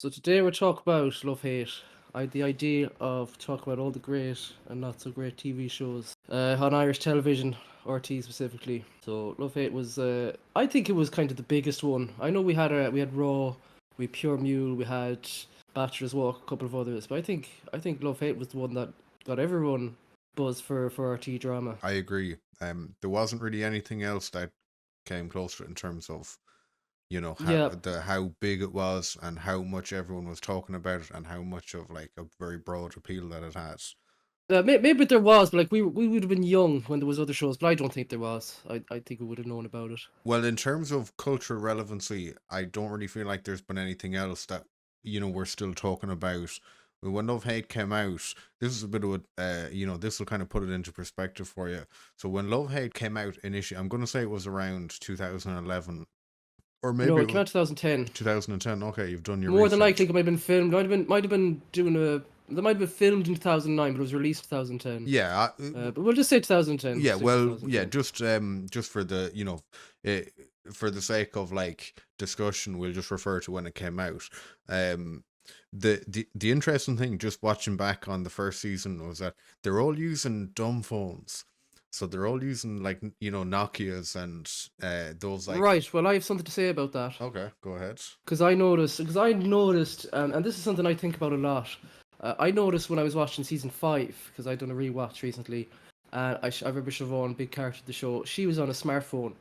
So today we're talking about love hate. I had the idea of talking about all the great and not so great TV shows on Irish television, RT specifically. So love hate was, I think it was kind of the biggest one. I know we had Raw, we had Pure Mule, we had Bachelor's Walk, a couple of others, but I think love hate was the one that got everyone buzz for RT drama. I agree. There wasn't really anything else that came close to it in terms of Yeah, how big it was and how much everyone was talking about it and how much of like a very broad appeal that it has. maybe there was, but like we would have been young when there was other shows, but I don't think there was. I think we would have known about it. Well, in terms of cultural relevancy, I don't really feel like there's been anything else that we're still talking about. When Love Hate came out, this is a bit of this will kind of put it into perspective for you. So when Love Hate came out initially, I'm going to say it was around 2011, or No, maybe it it came was out 2010. 2010. Okay, you've done your More than likely, research. it might have been filmed. Might have been doing a. That might have been filmed in 2009, but it was released 2010. Yeah, But we'll just say 2010. yeah. Stick with Well, yeah. 2010. Just for the eh, for the sake of like discussion, we'll just refer to when it came out. Um, the interesting thing, just watching back on the first season, was that they're all using dumb phones. So they're all using like Nokia's and those like. Right. Well, I have something to say about that Okay, go ahead. because I noticed, and this is something I think about a lot. I noticed when I was watching season 5 because I'd done a rewatch recently, and I remember Siobhan, big character of the show. She was on a smartphone.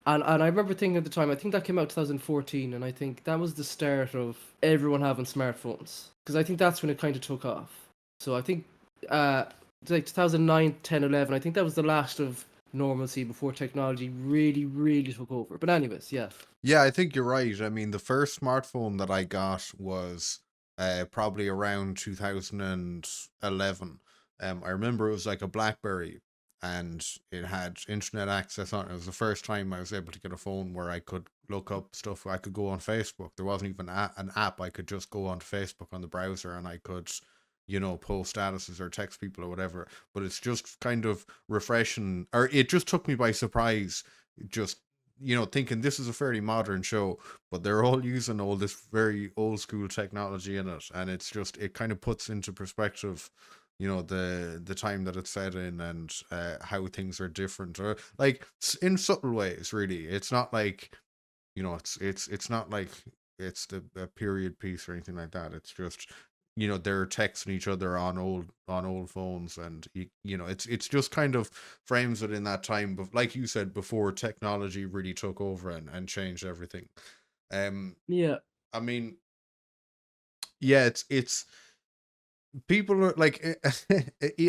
And I remember thinking at the time, I think that came out 2014, and I think that was the start of everyone having smartphones. Because I think that's when it kind of took off. So I think, uh, like 2009, 10, 11, I think that was the last of normalcy before technology really, really took over. But anyways, yeah. Yeah, I think you're right. I mean, the first smartphone that I got was probably around 2011. I remember it was like a BlackBerry and it had internet access on it. It was the first time I was able to get a phone where I could look up stuff. I could go on Facebook. There wasn't even an app. I could just go on Facebook on the browser and I could, post statuses or text people or whatever. But it's just kind of refreshing, or it just took me by surprise just thinking this is a fairly modern show, but they're all using all this very old school technology in it, and it kind of puts into perspective, the time that it's set in and how things are different, or like in subtle ways. Really, it's not like it's not like it's a period piece or anything like that. It's just they're texting each other on old phones, and it's just kind of frames it in that time, but like you said before, technology really took over and changed everything. um Yeah. I mean, yeah, it's people are like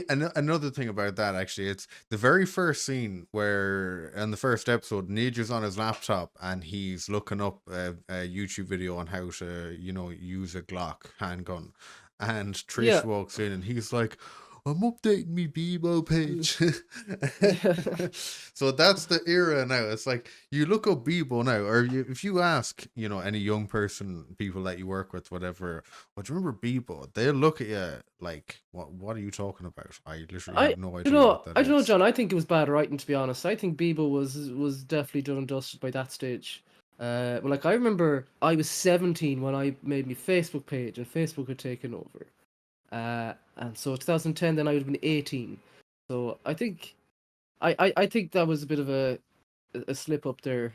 another thing about that, actually. It's the very first scene where in the first episode, Nidja's on his laptop and he's looking up a YouTube video on how to use a Glock handgun, and Trish Yeah. walks in and he's like, I'm updating me Bebo page. So that's the era now. It's like you look up Bebo now, or if you ask, any young person, people that you work with, whatever, what do you remember Bebo? They'll look at you like, what are you talking about? I literally I, have no you idea what know, that I don't know, is. John. I think it was bad writing, to be honest. I think Bebo was definitely done and dusted by that stage. But like I remember, I was 17 when I made my Facebook page, and Facebook had taken over. And so 2010, then I would have been 18. So I think that was a bit of a slip up there.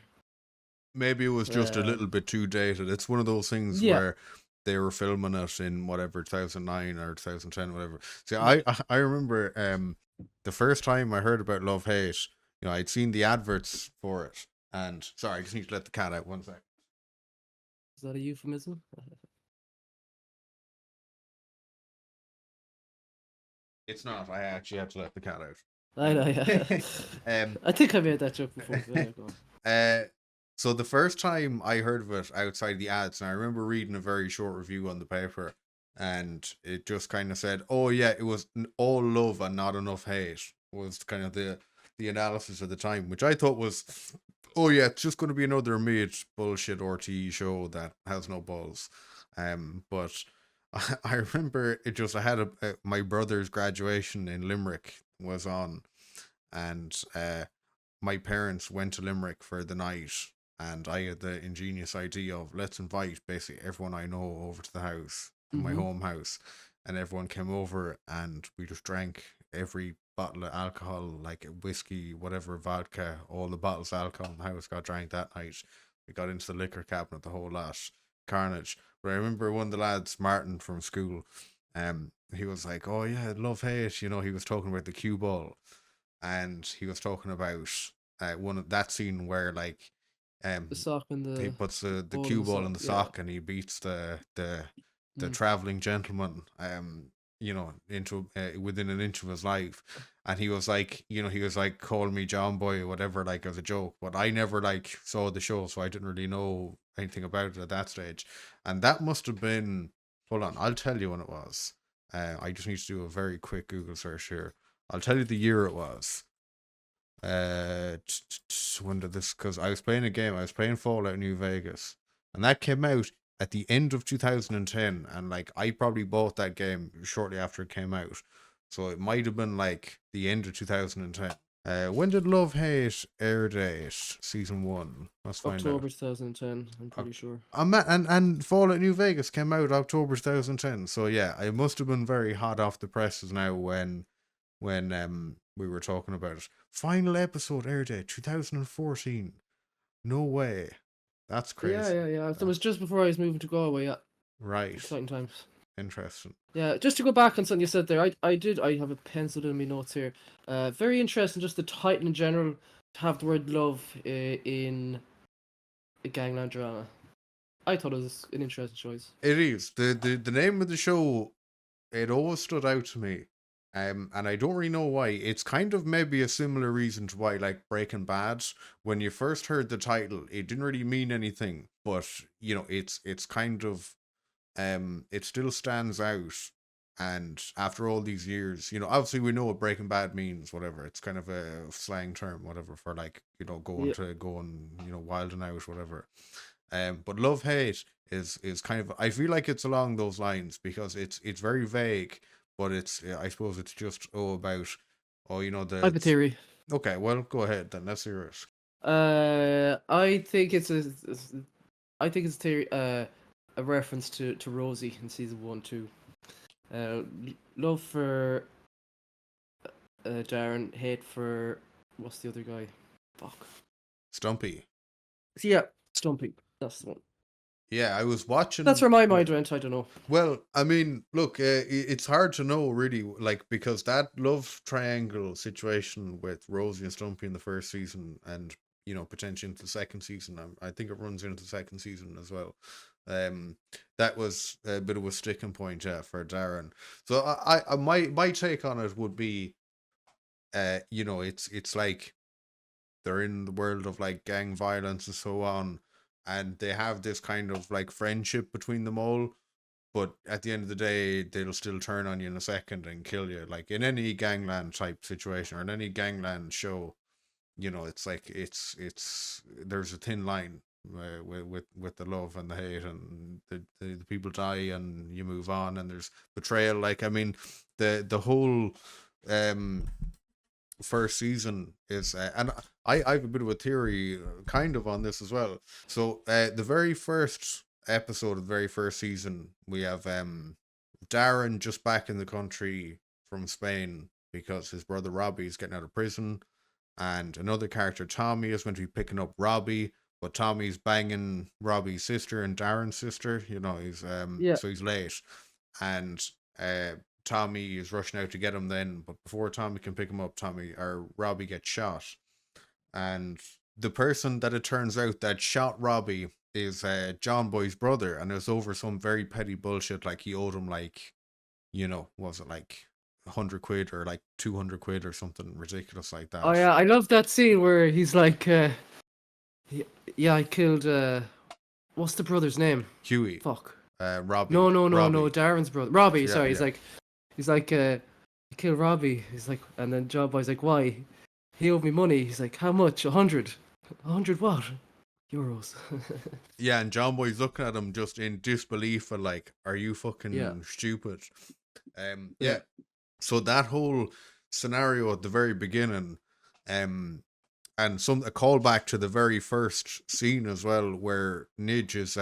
Maybe it was just a little Um, bit too dated. It's one of those things yeah, where they were filming it in whatever 2009 or 2010, whatever. See, yeah. I remember the first time I heard about Love Hate, I'd seen the adverts for it, and sorry, I just need to let the cat out one sec. Is that a euphemism? It's not. I actually had to let the cat I know. Yeah. out. um, I think I made that joke before. But yeah, go on. uh, so the first time I heard of it outside the ads, and I remember reading a very short review on the paper, and it just kind of said, "Oh yeah, it was all love and not enough hate." Was kind of the analysis at the time, which I thought was, "Oh yeah, it's just going to be another mid bullshit RTE show that has no balls." But I remember it just I had my brother's graduation in Limerick was on, and my parents went to Limerick for the night, and I had the ingenious idea of let's invite basically everyone I know over to the house, my Mm-hmm. home house, and everyone came over and we just drank every bottle of alcohol, like whiskey, whatever, vodka, all the bottles of alcohol in the house got drank that night. We got into the liquor cabinet, the whole lot, carnage. But I remember one of the lads, Martin from school, he was like, "Oh yeah, love hate," you know. He was talking about the cue ball, and he was talking about one of that scene where like The um sock and he the puts the ball in cue the ball sock. in the Yeah. sock and he beats the Mm. traveling gentleman you know into within an inch of his life, and he was like, you know, he was like, call me John Boy or whatever, like as a joke, but I never like saw the show, so I didn't really know anything about it at that stage. And that must have been, hold on, I'll tell you when it was. I just need to do a very quick Google search here. I'll tell you the year it was. When did this? Because I was playing a game. I was playing Fallout New Vegas, and that came out at the end of 2010. And like, I probably bought that game shortly after it came out, so it might have been like the end of 2010. When did Love Hate air date? Season one. Let's find out. October 2010, I'm pretty sure. And Fallout New Vegas came out October 2010. So yeah, it must have been very hot off the presses now when we were talking about it. Final episode air date 2014. No way. That's Yeah, crazy. yeah, yeah. That was just before I was moving to Galway. Yeah, Right. exciting times. Interesting. Yeah, just to go back on something you said there, I have it penciled in my notes here. Very interesting, just the title in general, to have the word love in a gangland drama. I thought it was an interesting choice. It is. The name of the show, it always stood out to me. And I don't really know why. It's kind of maybe a similar reason to why, like Breaking Bad, when you first heard the title, it didn't really mean anything. But you know, it's kind of it still stands out. And after all these years, you know, obviously we know what Breaking Bad means, whatever. It's kind of a slang term, whatever, for like, you know, Yeah, going, you know, wild and out, whatever. But love hate is kind of, I feel like it's along those lines because it's very vague, but it's, I suppose it's just about, oh, you know, I have a theory. okay, well, go ahead then, let's hear it. I think I think it's a theory, a reference to Rosie in season 1, 2. Love for Darren, hate for what's the other guy? Fuck. Stumpy. So yeah, Stumpy. That's the one. Yeah, I was That's watching. where my mind went. I don't know. Well, I mean, look, it's hard to know really, like, because that love triangle situation with Rosie and Stumpy in the first season, and you know, potentially into the second season, I think it runs into the second season as well. Um, that was a bit of a sticking point, yeah, for Darren. So my take on it would be, you know, it's like they're in the world of like gang violence and so on, and they have this kind of like friendship between them all, but at the end of the day, they'll still turn on you in a second and kill you. Like in any gangland type situation or in any gangland show, you know, it's like it's there's a thin line with the love and the hate, and the people die and you move on, and there's betrayal. Like I mean, the whole um first season is and I have a bit of a theory kind of on this as well. So the very first episode of the very first season, we have Darren just back in the country from Spain because his brother Robbie is getting out of prison, and another character, Tommy, is going to be picking up Robbie, but Tommy's banging Robbie's sister and Darren's sister. You know, he's Yeah, so he's late, and uh Tommy is rushing out to get him then, but before Tommy can pick him up, Tommy or Robbie gets shot, and the person that it turns out that shot Robbie is John Boy's brother, and it was over some very petty bullshit. Like he owed him like, you know, was it like 100 quid or like 200 quid or something ridiculous like oh that. yeah, I love that scene where he's like, yeah, I killed. What's the brother's name? Huey, Fuck. Robbie, No, no, no, no. Robbie. Darren's brother, Robbie. Yeah, Sorry, yeah. he's like, I killed Robbie. He's like, and then John Boy's like, why? He owed me money. He's like, how much? 100. 100 what? Euros. Yeah, and John Boy's looking at him just in disbelief and like, are you Yeah, fucking stupid? yeah. Yeah. So that whole scenario at the very beginning, um, and a callback to the very first scene as well, where Nidge is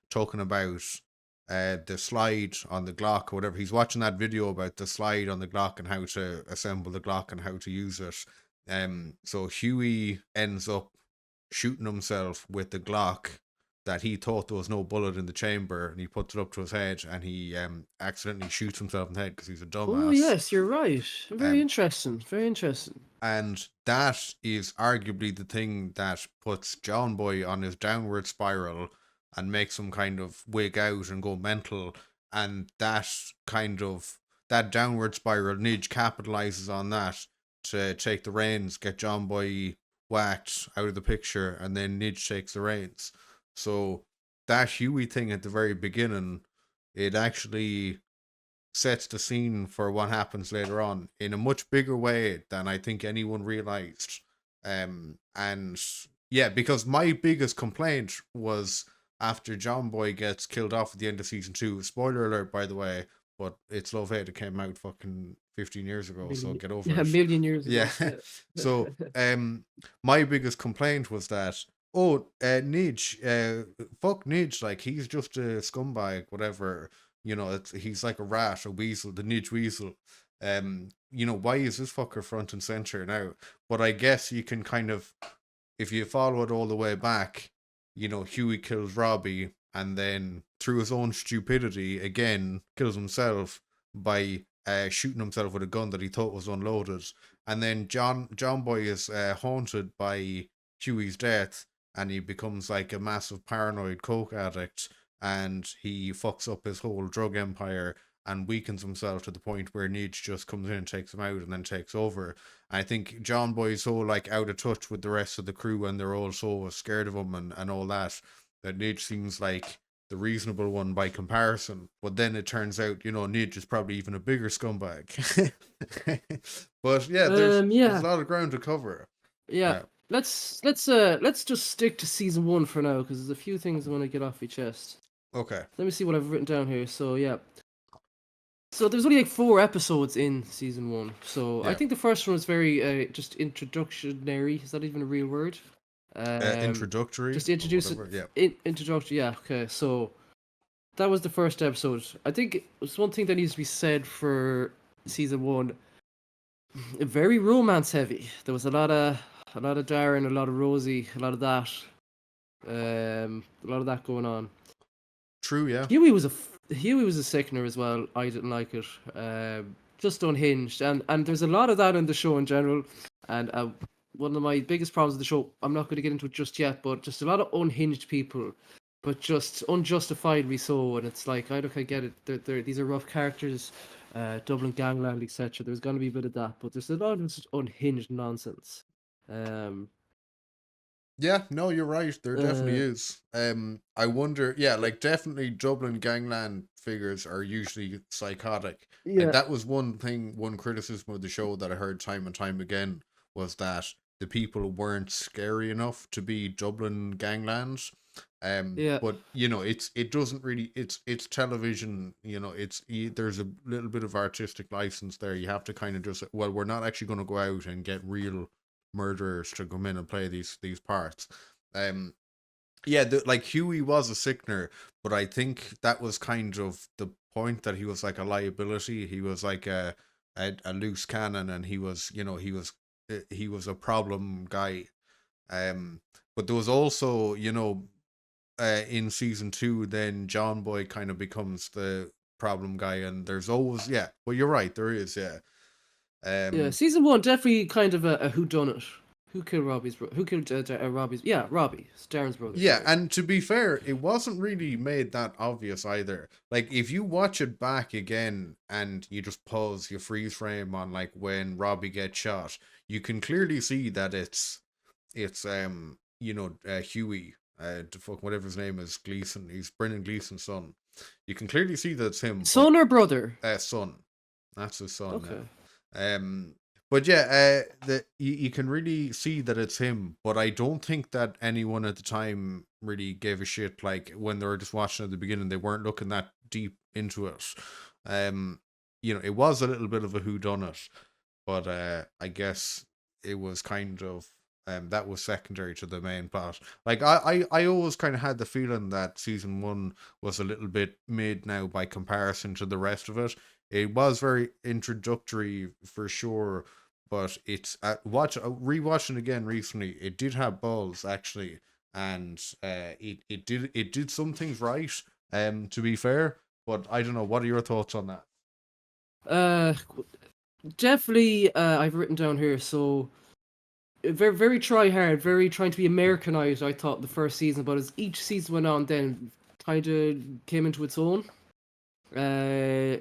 talking about the slide on the Glock or whatever. He's watching that video about the slide on the Glock and how to assemble the Glock and how to use it. So Huey ends up shooting himself with the Glock that he thought there was no bullet in the chamber, and he puts it up to his head, and he accidentally shoots himself in the head because he's a Oh dumbass. yes, you're right. Very Um, interesting. Very interesting. and that is arguably the thing that puts John Boy on his downward spiral and makes him kind of wig out and go mental. And that downward spiral, Nidge capitalizes on that to take the reins, get John Boy whacked out of the picture, and then Nidge takes the reins. So that Huey thing at the very beginning, it actually sets the scene for what happens later on in a much bigger way than I think anyone realized. And yeah, because my biggest complaint was after John Boy gets killed off at the end of season 2. Spoiler alert, by the way, but it's Love Hate. It came out fucking 15 years ago, so get over A it. million years ago. Yeah. So my biggest complaint was that Nidge, fuck Nidge, like he's just a scumbag, whatever. He's like a rat, a weasel, the Nidge weasel. Why is this fucker front and center now? But I guess you can kind of, if you follow it all the way back, Huey kills Robbie, and then through his own stupidity, again kills himself by shooting himself with a gun that he thought was unloaded. And then John Boy is haunted by Huey's death, and he becomes like a massive paranoid coke addict, and he fucks up his whole drug empire and weakens himself to the point where Nidge just comes in and takes him out and then takes over. And I think John Boy's so like out of touch with the rest of the crew, and they're all so scared of him and all that Nidge seems like the reasonable one by comparison. But then it turns out, Nidge is probably even a bigger scumbag. But yeah, there's a lot of ground to cover. Yeah. Let's just stick to season 1 for now, because there's a few things I want to get off your chest. Okay. Let me see what I've written down here. So yeah. So there's only like 4 episodes in season 1. So I think the first one was very just introductionary. Is that even a real word? Introductory. Just introduce it. Yeah. Introductory. Yeah. Okay. So that was the first episode. I think it's one thing that needs to be said for season 1. Very romance heavy. There was a lot of Darren, a lot of Rosie, a lot of that. A lot of that going on. True, yeah. Huey was a sickener as well. I didn't like it. Just unhinged, and there's a lot of that in the show in general. And one of my biggest problems with the show, I'm not going to get into it just yet, but just a lot of unhinged people, but just unjustifiably so. And it's like, I get it. These are rough characters, Dublin gangland, etc. There's going to be a bit of that, but there's a lot of just unhinged nonsense. Yeah, no, you're right. There definitely is. I wonder, like definitely Dublin gangland figures are usually psychotic. Yeah. Like that was one criticism of the show that I heard time and time again, was that the people weren't scary enough to be Dublin ganglands. But it doesn't really, it's television, there's a little bit of artistic license there. You have to kind of just, well, we're not actually going to go out and get real murderers to come in and play these parts. Like Huey was a sickener, but I think that was kind of the point, that he was like a liability. He was like a loose cannon, and he was a problem guy. But there was also, in season 2, then John Boy kind of becomes the problem guy, and there's always, well, you're right, there is, season 1 definitely kind of a whodunit. Who killed Robbie's brother? Who killed Robbie's? Yeah, Robbie, Darren's brother. Yeah, and to be fair, it wasn't really made that obvious either. Like, if you watch it back again and you just pause your freeze frame on like when Robbie gets shot, you can clearly see that it's Huey, whatever his name is, Gleason. He's Brendan Gleason's son. You can clearly see that it's him. Son or brother? Son. That's his son. Okay. But yeah, you can really see that it's him, but I don't think that anyone at the time really gave a shit. Like when they were just watching at the beginning, they weren't looking that deep into it. It was a little bit of a whodunit, but I guess it was kind of that was secondary to the main plot. Like I always kind of had the feeling that season one was a little bit mid now by comparison to the rest of it. It was very introductory for sure, but it's rewatching again recently. It did have balls actually, and it did some things right. To be fair, but I don't know. What are your thoughts on that? Uh, definitely. I've written down here. So very, very try hard, very trying to be Americanized. I thought the first season, but as each season went on, then kind of came into its own. Uh,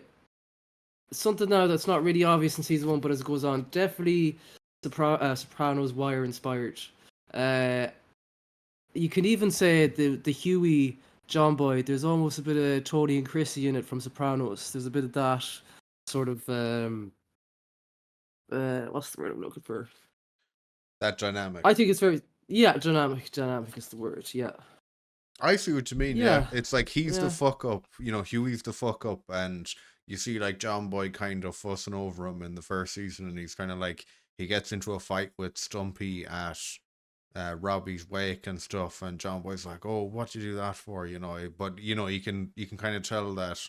Something now that's not really obvious in season one, but as it goes on, definitely Sopranos Wire inspired. Uh, you can even say the Huey John Boy. There's almost a bit of Tony and Chrissy in it from Sopranos. There's a bit of that sort of what's the word I'm looking for? That dynamic. I think it's very dynamic. Dynamic is the word. Yeah. I see what you mean. Yeah, Yeah. it's like he's the Yeah. fuck up. Huey's the fuck up, and you see like John Boy kind of fussing over him in the first season, and he's kind of like he gets into a fight with Stumpy at Robbie's wake and stuff, and John Boy's like, "Oh, what did you do that for?" But you can kind of tell that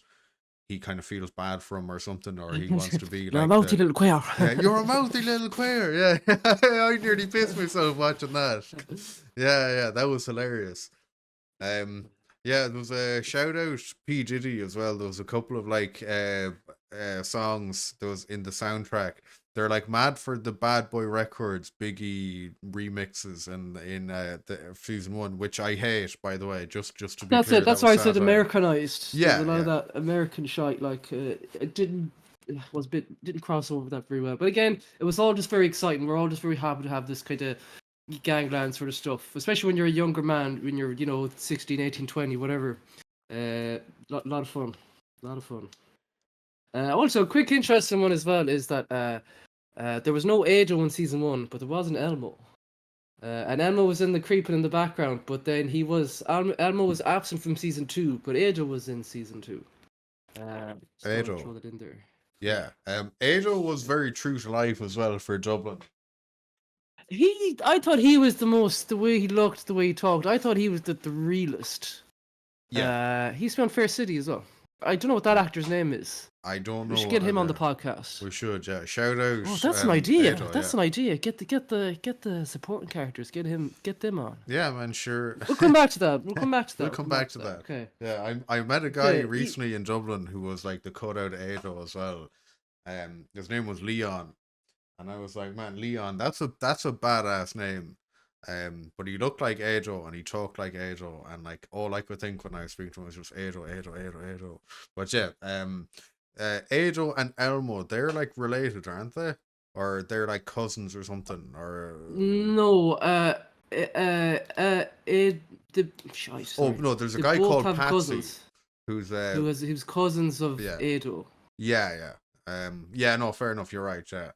he kind of feels bad for him or something, or he wants to be You're a like mouthy little queer. yeah, you're a mouthy little queer. Yeah, I nearly pissed myself watching that. Yeah, that was hilarious. Yeah, there was a shout out P Diddy as well. There was a couple of like songs that was in the soundtrack. They're like mad for the Bad Boy Records Biggie remixes and in the season one, which I hate, by the way. Just to be That's clear, it. that That's why was I said satire. Americanized. There's a Yeah, lot of yeah. that American shite. Like it didn't cross over that very well. But again, it was all just very exciting. We're all just very happy to have this kind of gangland sort of stuff, especially when you're a younger man, when you're 16, 18, 20, whatever. Lot of fun, lot of fun. Also, a quick interesting one as well is that there was no Ado in season one, but there was an Elmo. And Elmo was in the creeping in the background, but then Elmo was absent from season two, but Ado was in season two. Just thought I'd throw Ado. that in there. Yeah. Ado was very true to life as well for Dublin. I thought he was the way he looked, the way he talked. I thought he was the realest. Yeah. He's been on Fair City as well. I don't know what that actor's name is. I don't We should know get him on the either. podcast. We should, yeah. Shout out Oh, that's an idea. Ado, That's yeah. an idea. Get the supporting characters. Get them on. Yeah, man, sure. We'll come back to that. We'll come back to that. We'll come back to that. Okay. Yeah, I met a guy Okay. recently in Dublin who was like the cutout Ado as well. His name was Leon, and I was like, man, Leon, that's a badass name. But he looked like Ado and he talked like Ado, and like all I could think when I was speaking to him was just Ado. But yeah, Ado and Elmo, they're like related, aren't they? Or they're like cousins or something, or No. It, the shite, oh sorry. no, there's a They guy both called have Patsy cousins who's who's cousins of yeah. Ado. Yeah. Yeah, no, fair enough. You're right. Yeah.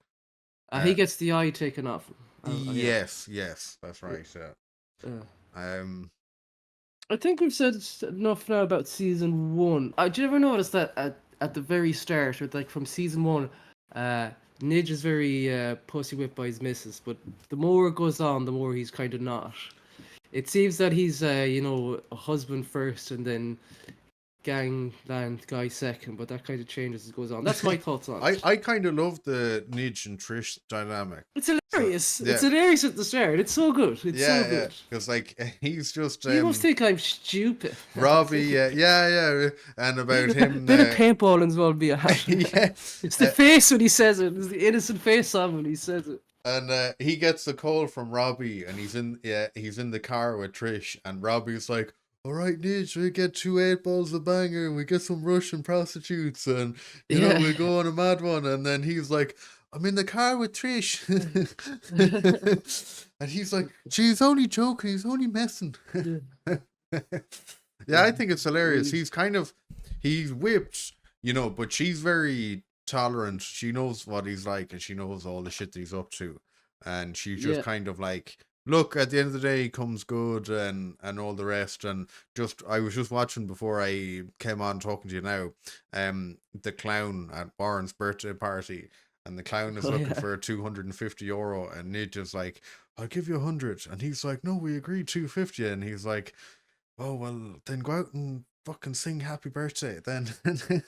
He gets the eye taken off him. Yeah. Yes, that's right. Yeah. I think we've said enough now about season one. Did you ever notice that at the very start, or like from season one, Nidge is very pussy whipped by his missus, but the more it goes on, the more he's kind of not. It seems that he's a husband first, and then gangland guy second, but that kind of changes as it goes on. That's my thoughts on it. I kind of love the Nidge and Trish dynamic. It's hilarious. So, yeah. It's hilarious at the start. It's so good. It's so good. Yeah, because like he's just You must think I'm stupid. Robbie, yeah, and about him. Bit of paintball as well, be a hat. Yeah, It's the face when he says it. It's the innocent face on when he says it. and he gets the call from Robbie, and he's in the car with Trish, and Robbie's like, all right, Nidge, we get 2 8-balls of banger, and we get some Russian prostitutes, and we go on a mad one. And then he's like, I'm in the car with Trish. And he's like, she's only joking, he's only messing. Yeah, I think it's hilarious. He's whipped, but she's very tolerant. She knows what he's like, and she knows all the shit that he's up to. And she's just kind of like, look, at the end of the day, he comes good and all the rest. And I was just watching before I came on talking to you now, the clown at Warren's birthday party. and the clown is Oh looking yeah. for €250, and Nidge is like, "I'll give you 100," and he's like, "No, we agreed 250," and he's like, "Oh well, then go out and fucking sing happy birthday." Then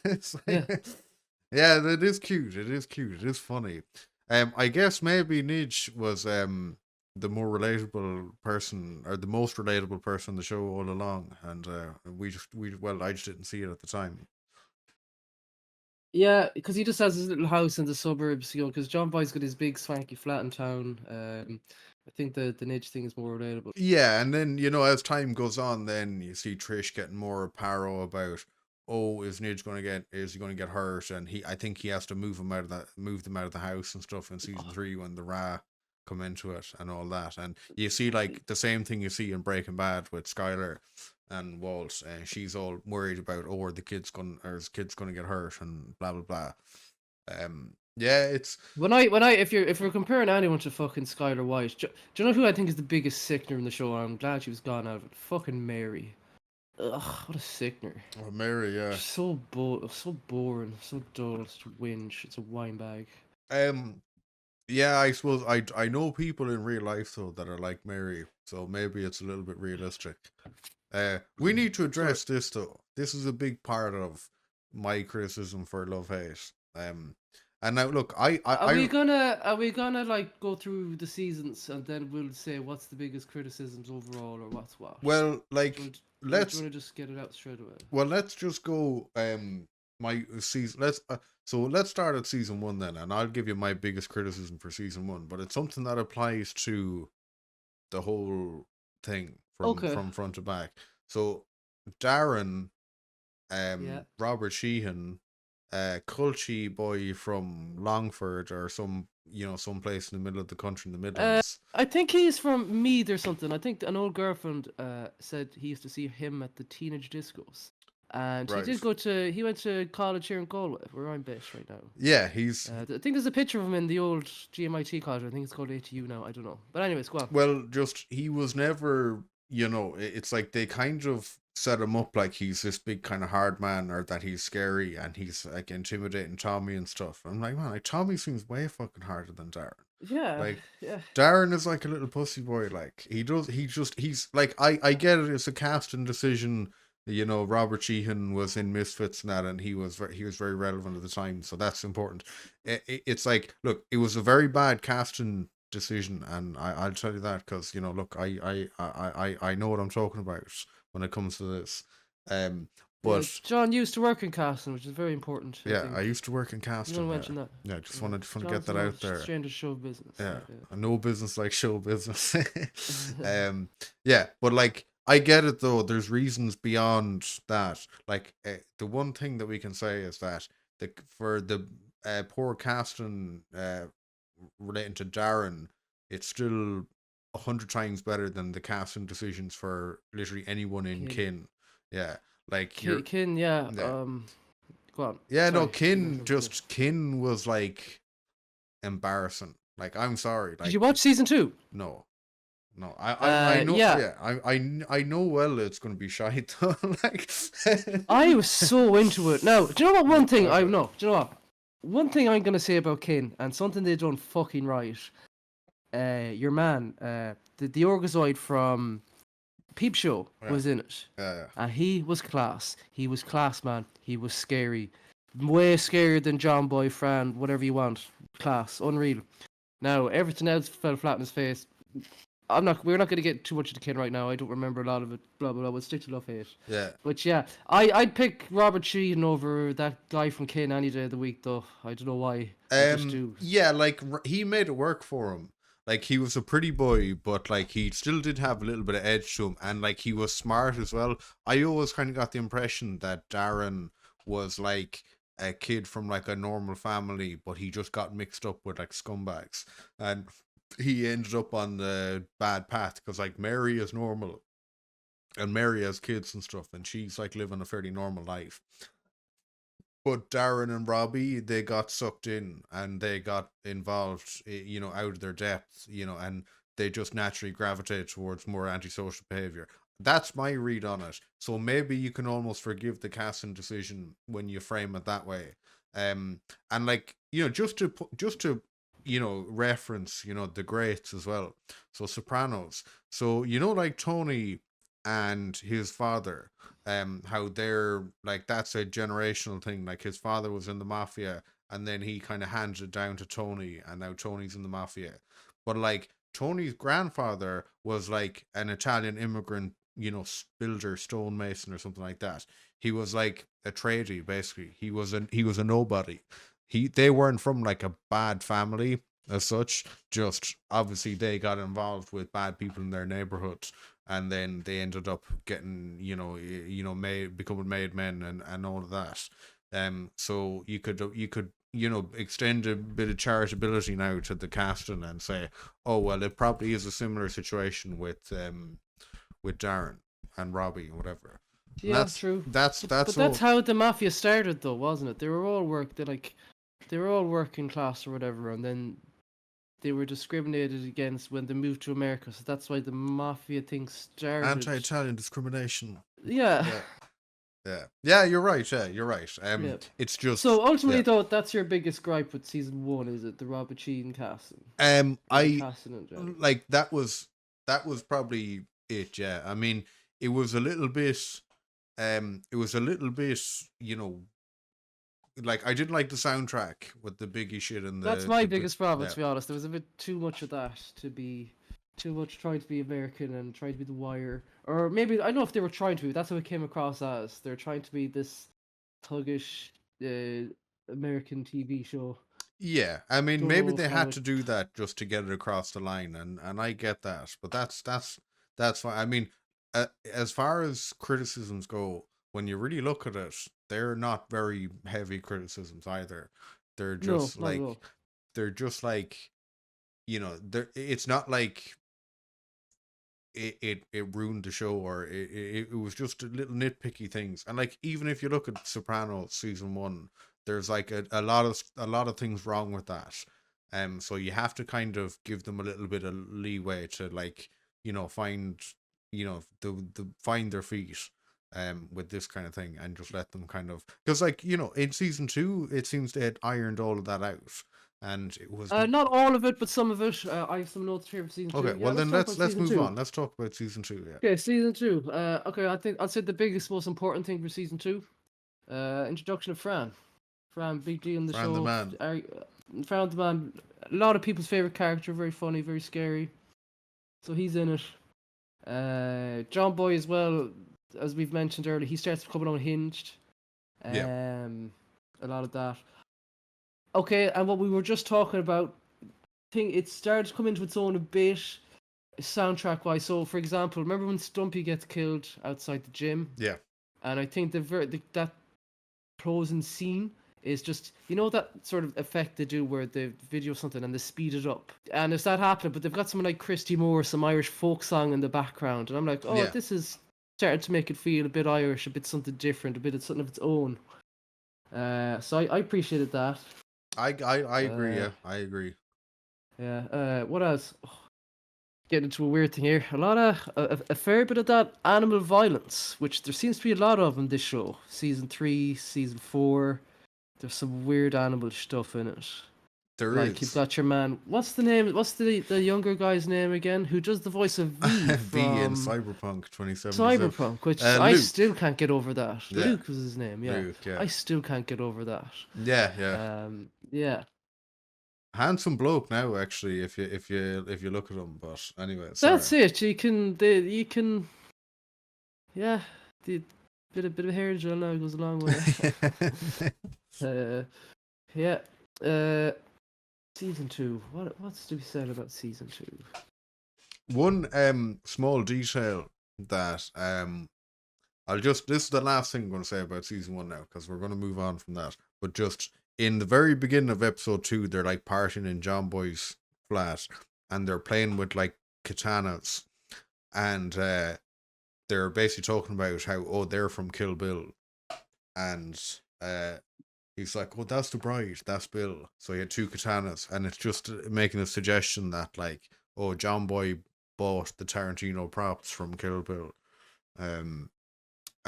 it's Yeah. like, yeah, it is cute. It is cute. It is funny. I guess maybe Nidge was the more relatable person, or the most relatable person on the show all along, and I just didn't see it at the time. Yeah, because he just has his little house in the suburbs, because John Boy's got his big swanky flat in town. I think the niche thing is more relatable. Yeah, and then as time goes on, then you see Trish getting more paro about, oh, is he going to get hurt, and I think he has to move them out of the house and stuff in season 3 when the Ra come into it and all that, and you see like the same thing you see in Breaking Bad with Skylar and Walt. She's all worried about, oh, are his kids going to get hurt and blah blah blah. Yeah, it's If we're comparing anyone to fucking Skylar White, do you know who I think is the biggest sickener in the show? I'm glad she was gone out of it. Fucking Mary. Ugh, what a sickener. Mary, yeah. She's so boring, so dull, such a whinge. It's a wine bag. Um, Yeah, I suppose I know people in real life though that are like Mary, so maybe it's a little bit realistic. We need to Sorry. address this though. This is a big part of my criticism for Love Hate. And now look, Are we gonna like go through the seasons and then we'll say what's the biggest criticisms overall or what's what? well, Do you, like do you let's want to just get it out straight away? let's just go my season. Let's start at season 1 then, and I'll give you my biggest criticism for season 1. But it's something that applies to the whole thing from Okay. front to back. So Darren, Yeah. Robert Sheehan, Culchy boy from Longford or some place in the middle of the country in the Midlands. I think he's from Meath or something. I think an old girlfriend said he used to see him at the teenage discos. And Right. he went to college here in Galway, where I'm based right now. Yeah, he's I think there's a picture of him in the old GMIT college. I think it's called ATU now. I don't know. But anyways, go on. well, just he was never, it's like they kind of set him up like he's this big kind of hard man, or that he's scary and he's like intimidating Tommy and stuff. I'm like, man, like Tommy seems way fucking harder than Darren. Yeah, Like yeah. Darren is like a little pussy boy. Like he's like, I get it. It's a casting decision. Robert Sheehan was in Misfits and that, and he was very relevant at the time, so that's important. It's like, look, it was a very bad casting decision, and I'll tell you that because look, I know what I'm talking about when it comes to this. Yeah, But John used to work in casting, which is very important. I yeah, think. I used to work in You want casting. to Yeah, mention that? yeah. Just Yeah. want to John's get that out there. Straight into show business. Yeah, Yeah. no business like show business. Yeah, but like I get it though. There's reasons beyond that. Like the one thing that we can say is that for the poor casting relating to Darren, it's still 100 times better than the casting decisions for literally anyone in Kin. Yeah, like Kin, yeah. yeah. Go on. Yeah, no, Sorry, Kin was like embarrassing. Like, I'm sorry. Like, did you watch season 2? No, no. I know. Yeah. Yeah, I know well it's gonna be shite though. Like, I was so into it. Now, do you know what? One thing Okay. Do you know what? One thing I'm gonna say about Kin, and something they done fucking right. Your man, the Orgazoid from Peep Show was in it. Yeah. And he was class. He was class, man. He was scary. Way scarier than John Boy, Fran, whatever you want. Class. Unreal. Now, everything else fell flat in his face. We're not going to get too much of the Kin right now. I don't remember a lot of it. Blah, blah, blah. We'll stick to Love Hate. Yeah. But yeah, I'd pick Robert Sheehan over that guy from Kin any day of the week, though. I don't know why. I just do. Yeah, like he made it work for him. Like he was a pretty boy, but like he still did have a little bit of edge to him, and like he was smart as well. I always kind of got the impression that Darren was like a kid from like a normal family, but he just got mixed up with like scumbags, and he ended up on the bad path because like Mary is normal, and Mary has kids and stuff, and she's like living a fairly normal life. But Darren and Robbie, they got sucked in and they got involved, out of their depth, and they just naturally gravitate towards more antisocial behavior. That's my read on it. So maybe you can almost forgive the casting decision when you frame it that way. And like just to reference the greats as well. So Sopranos. So like Tony and his father, how they're like that's a generational thing. Like his father was in the mafia, and then he kind of hands it down to Tony, and now Tony's in the mafia. But like Tony's grandfather was like an Italian immigrant, builder, stonemason, or something like that. He was like a tradie, basically. He was a nobody. They weren't from like a bad family as such. Just obviously they got involved with bad people in their neighborhood, and then they ended up getting becoming made men and all of that. So you could extend a bit of charitability now to the casting and say, oh well, it probably is a similar situation with Darren and Robbie and whatever. And Yeah, true. that's But all. that's how the mafia started, though, wasn't it? They were all working class or whatever, and then they were discriminated against when they moved to America. So that's why the mafia thing started. Anti-Italian discrimination. Yeah. Yeah. Yeah, you're right. Yeah, you're right. Yeah. It's just So ultimately, though, that's your biggest gripe with season 1, is it? The Robert Sheen casting. I Casting in general. like that was probably it. Yeah, I mean, it was a little bit, like I didn't like the soundtrack with the Biggie shit and That's my the biggest problem, yeah. to be honest. There was a bit too much of that to be too much trying to be American and trying to be The Wire, or maybe I don't know if they were trying to. That's how it came across as. They're trying to be this thuggish American TV show. Yeah, I mean, Don't maybe know they how had it. to do that just to get it across the line, and I get that, but that's fine. I mean, as far as criticisms go, when you really look at it, they're not very heavy criticisms either. They're No, just not at like all. they're just like they're. It's not like it ruined the show, or it was just little nitpicky things. And like even if you look at Sopranos season 1, there's like a lot of things wrong with that. So you have to kind of give them a little bit of leeway to like find the find their feet with this kind of thing, and just let them kind of, because like in season 2 it seems they had ironed all of that out, and it was Not all of it, but some of it. I have some notes here for season 2. okay. Yeah, Well let's then talk about let's season move 2. on. Let's talk about season 2. Yeah. Okay, season 2. Okay, I think I'd say the biggest, most important thing for season 2, introduction of Fran. Fran, big deal in the Fran the show. man. Fran the man, a lot of people's favorite character. Very funny, very scary. So he's in it. John Boy as well, as we've mentioned earlier, he starts becoming unhinged. Yeah. A lot of that. Okay, and what we were just talking about, I think it started to come into its own a bit, soundtrack wise. So, for example, remember when Stumpy gets killed outside the gym? Yeah. And I think that closing scene is just, that sort of effect they do where the video something and they speed it up. And it's that happening, but they've got someone like Christy Moore, some Irish folk song in the background, and I'm like, oh, Yeah. this is starting to make it feel a bit Irish, a bit something different, a bit of something of its own. So I appreciated that. I agree. Yeah, I agree. Yeah. What else? Getting into a weird thing here. A fair bit of that animal violence, which there seems to be a lot of in this show. Season 3, season 4. There's some weird animal stuff in it. There Like you've is. got your man. What's the name? What's the younger guy's name again? Who does the voice of V V in from Cyberpunk 2077. Cyberpunk? Which I Luke. still can't get over that. Yeah. Luke was his name. Yeah. Luke, yeah. I still can't get over that. Yeah. Yeah. Handsome bloke now, actually, if you look at him. But anyway, That's sorry. it. You can. Yeah. The bit of hair gel now goes a long way. Yeah. Season 2. What's to be said about season 2? One small detail that this is the last thing I'm going to say about season 1 now, because we're going to move on from that. But just in the very beginning of episode 2, they're like partying in John Boy's flat, and they're playing with like katanas, and they're basically talking about how they're from Kill Bill, and he's like, oh, that's the bride, that's Bill. So he had 2 katanas, and it's just making a suggestion that like, oh, John Boy bought the Tarantino props from Kill Bill, and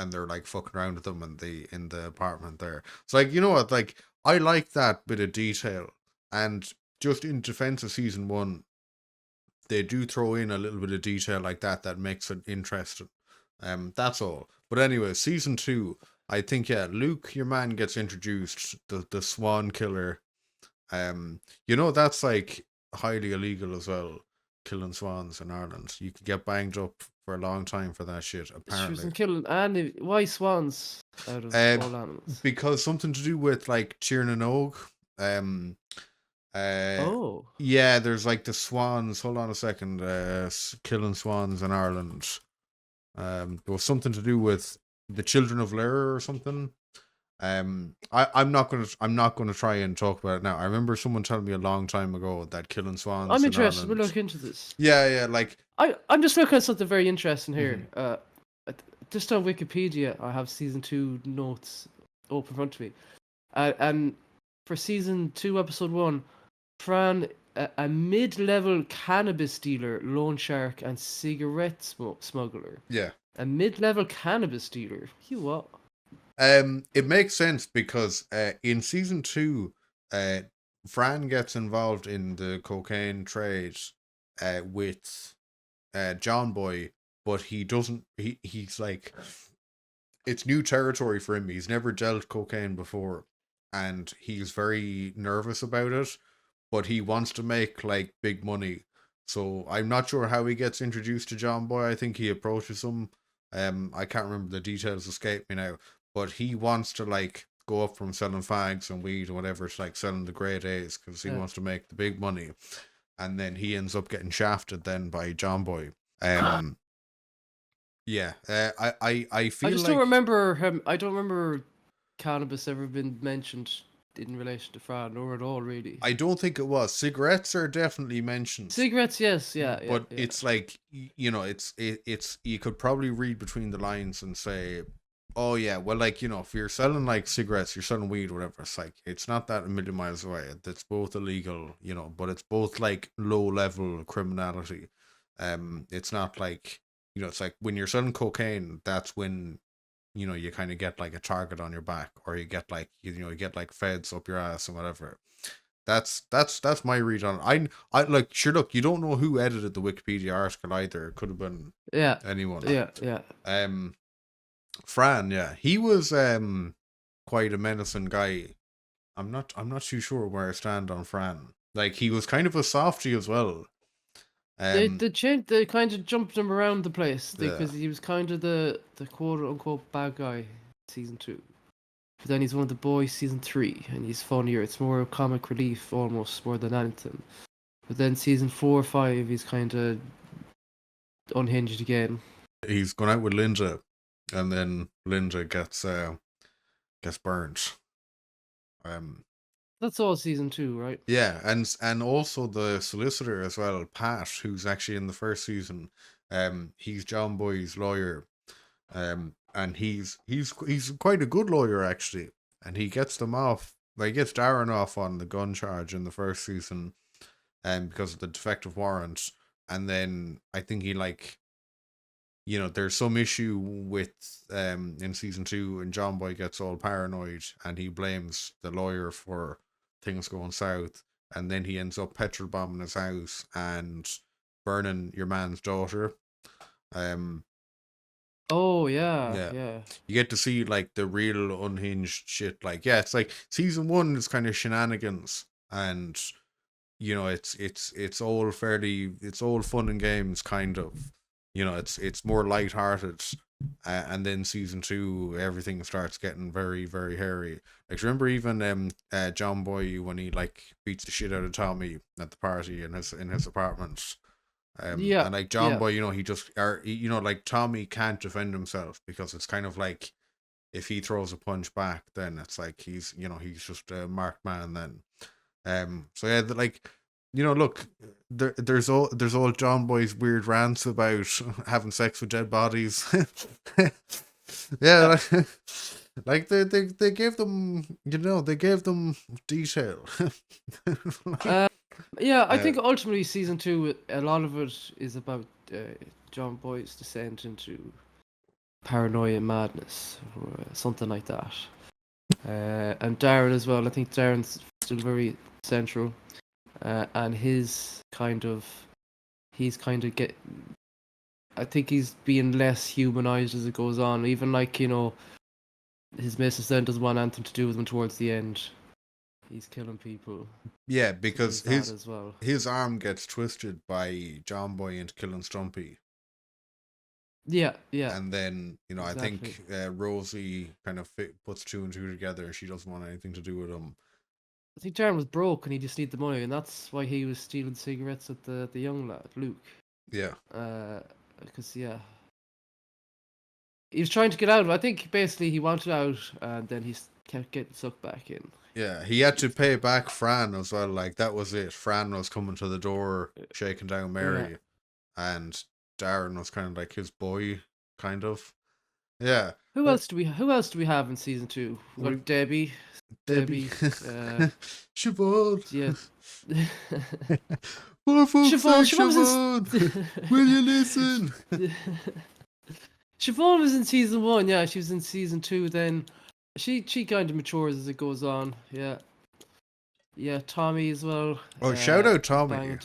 they're like fucking around with them in the apartment there. It's like, you know what, like I like that bit of detail, and just in defense of season 1, they do throw in a little bit of detail like that makes it interesting. That's all. But anyway, season 2, I think, yeah, Luke, your man, gets introduced, the Swan Killer. That's like highly illegal as well, killing swans in Ireland. You could get banged up for a long time for that shit, She was apparently. killing why swans out of Um, all animals? because something to do with like Tiernan Og. Um, Oh, yeah, there's like the swans. Hold on a second. Killing swans in Ireland. There was something to do with the children of Lir or something. I'm not gonna try and talk about it now. I remember someone telling me a long time ago that killing swans I'm in interested. We'll Ireland. look into this. Yeah, like. I'm just looking at something very interesting here. Mhm. Just on Wikipedia, I have season 2 notes open in front of me, and for season 2, episode 1, Fran, a mid-level cannabis dealer, loan shark, and cigarette smuggler. Yeah. A mid-level cannabis dealer. You what? It makes sense because in season 2, Fran gets involved in the cocaine trade with John Boy, but he doesn't. He's like, it's new territory for him. He's never dealt cocaine before, and he's very nervous about it. But he wants to make like big money. So I'm not sure how he gets introduced to John Boy. I think he approaches him. I can't remember, the details escape me now. But he wants to like go up from selling fags and weed or whatever to like selling the grade A's because he Yeah. wants to make the big money. And then he ends up getting shafted then by John Boy. Yeah. I feel I just like don't remember him. I don't remember cannabis ever been mentioned in relation to Fran, or at all, really. I don't think it was. Cigarettes are definitely mentioned. Cigarettes, yes, yeah. But it's like, it's you could probably read between the lines and say, oh yeah, well, like, if you're selling like cigarettes, you're selling weed or whatever, it's like, it's not that a million miles away. It's both illegal, but it's both like low level criminality. It's not like, it's like when you're selling cocaine, that's when you kind of get like a target on your back, or you get like, you get like feds up your ass and whatever. That's my read on it. I like, sure, look, you don't know who edited the Wikipedia article either. It could have been Yeah, anyone. yeah. Fran, yeah, he was quite a menacing guy. I'm not too sure where I stand on Fran. Like, he was kind of a softie as well. They kind of jumped him around the place Yeah. because he was kind of the quote unquote bad guy, season 2. But then he's one of the boys, season 3, and he's funnier. It's more comic relief almost more than anything. But then season 4 or 5, he's kind of unhinged again. He's gone out with Linda, and then Linda gets burned. That's all season 2, right? Yeah, and also the solicitor as well, Pat, who's actually in the first season. He's John Boy's lawyer. And he's quite a good lawyer actually, and he gets them off. Like, he gets Darren off on the gun charge in the first season, because of the defective warrant. And then I think he, like, there's some issue with in season 2, and John Boy gets all paranoid and he blames the lawyer for things going south, and then he ends up petrol bombing his house and burning your man's daughter. Oh yeah. You get to see like the real unhinged shit. Like, yeah, it's like season 1 is kind of shenanigans, and it's all fun and games, kind of. It's more lighthearted. And then season 2, everything starts getting very, very hairy. Like, remember even John Boy, when he like beats the shit out of Tommy at the party in his apartment. Yeah. And like John yeah. Boy, he just, like Tommy can't defend himself, because it's kind of like, if he throws a punch back, then it's like he's just a marked man then. So yeah, like, look, there's all John Boy's weird rants about having sex with dead bodies. Yeah, like they gave them, they gave them detail. Yeah, I think ultimately season 2, a lot of it is about John Boy's descent into paranoia, madness, or something like that. And Darren as well. I think Darren's still very central, and he's kind of get. I think he's being less humanized as it goes on. Even like his missus then doesn't want anything to do with him towards the end. He's killing people. Yeah, So because there's that as well. his arm gets twisted by John Boy into killing Stumpy. Yeah, yeah. And then, I Exactly. think Rosie kind of puts two and two together. She doesn't want anything to do with him. I think Darren was broke and he just needed the money, and that's why he was stealing cigarettes at the young lad, Luke. Yeah. Because he was trying to get out. I think basically he wanted out, and then he kept getting sucked back in. Yeah, he had to pay back Fran as well. Like, that was it. Fran was coming to the door, shaking down Mary, and Darren was kind of like his boy, kind of. Yeah. Who else do we have in season 2? We've got Debbie. Siobhan. Yeah. For fuck's sake, Siobhan, Siobhan! Will you listen? Siobhan was in season 1, yeah. She was in season 2 then. She kind of matures as it goes on, yeah. Yeah, Tommy as well. Oh, shout out Tommy.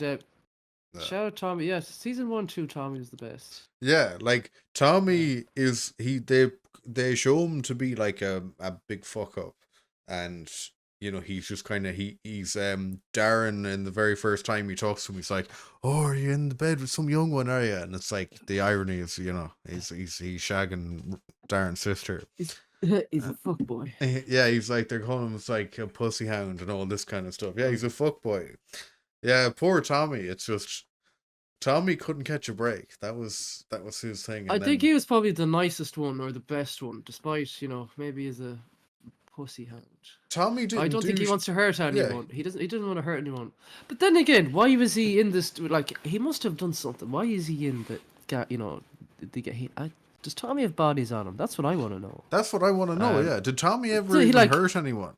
Shout out Tommy, yeah. Season 1, 2, Tommy was the best. Yeah, like, Tommy is, they show him to be like a big fuck up. And, he's just kind of, he's Darren, in the very first time he talks to him, he's like, oh, are you in the bed with some young one, are you? And it's like, the irony is, he's shagging Darren's sister. He's a fuckboy. Yeah, he's like, they're calling him like a pussy hound and all this kind of stuff. Yeah, he's a fuckboy. Yeah, poor Tommy. It's just, Tommy couldn't catch a break. That was his thing. I think he was probably the nicest one or the best one, despite, maybe as a pussy hound. Tommy didn't. I don't think he wants to hurt anyone. Yeah. He doesn't want to hurt anyone. But then again, why was he in this? Like, he must have done something. Why is he in the? Does Tommy have bodies on him? That's what I want to know. That's what I want to know. Yeah. Did Tommy ever even hurt anyone?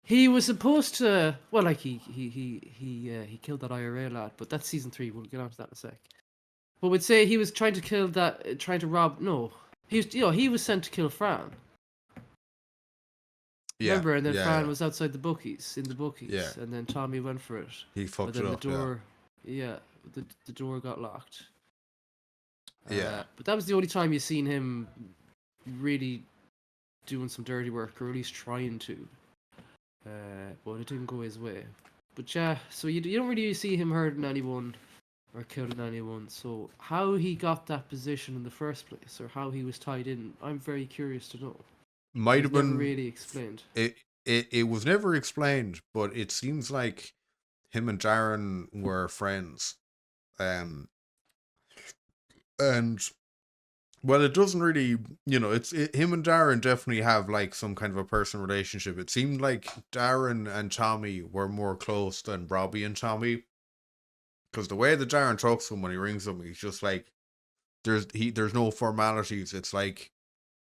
He was supposed to. Well, like he killed that IRA lad, but that's season 3. We'll get on to that in a sec. But we'd say he was trying to rob. No, he was. He was sent to kill Fran. Yeah. Remember, and then Fran was outside the bookies, Yeah. and then Tommy went for it. He fucked it up. The door, the door got locked. Yeah. But that was the only time you seen him really doing some dirty work, or at least trying to. But it didn't go his way. But yeah, so you don't really see him hurting anyone or killing anyone. So how he got that position in the first place, or how he was tied in, I'm very curious to know. Might have been never really explained. It was never explained, but it seems like him and Darren were friends. And well, it doesn't really, him and Darren definitely have like some kind of a personal relationship. It seemed like Darren and Tommy were more close than Robbie and Tommy, because the way that Darren talks to him when he rings him, he's just like, there's no formalities. It's like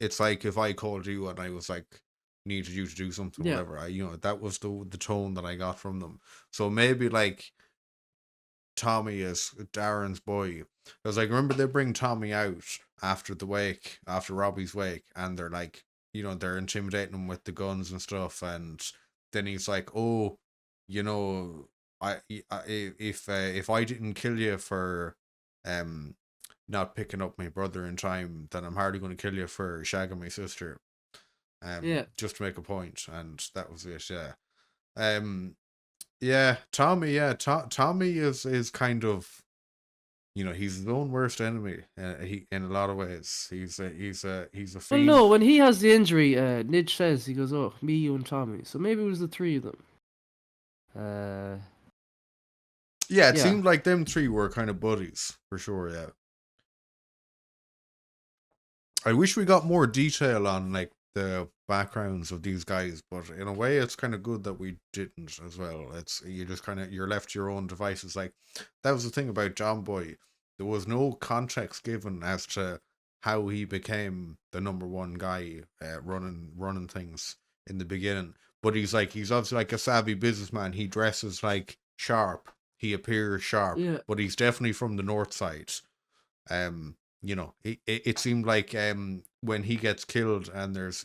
if I called you and I was like, needed you to do something, whatever. That was the tone that I got from them. So maybe like Tommy is Darren's boy, because like, remember they bring Tommy out after Robbie's wake, and they're like, they're intimidating him with the guns and stuff, and then he's like, oh, if I didn't kill you for not picking up my brother in time, then I'm hardly going to kill you for shagging my sister. Just to make a point, and that was it. Tommy. Tommy is kind of, he's his own worst enemy. He, in a lot of ways, he's a fiend. Well, no, when he has the injury, Nidge says, he goes, "Oh, me, you, and Tommy." So maybe it was the 3 of them. It seemed like them 3 were kind of buddies for sure. Yeah. I wish we got more detail on like the backgrounds of these guys, but in a way it's kind of good that we didn't as well. You're left to your own devices. Like, that was the thing about John Boy. There was no context given as to how he became the number 1 guy running things in the beginning. But he's obviously like a savvy businessman. He dresses like sharp. He appears sharp. Yeah. But he's definitely from the north side. It seemed like when he gets killed and there's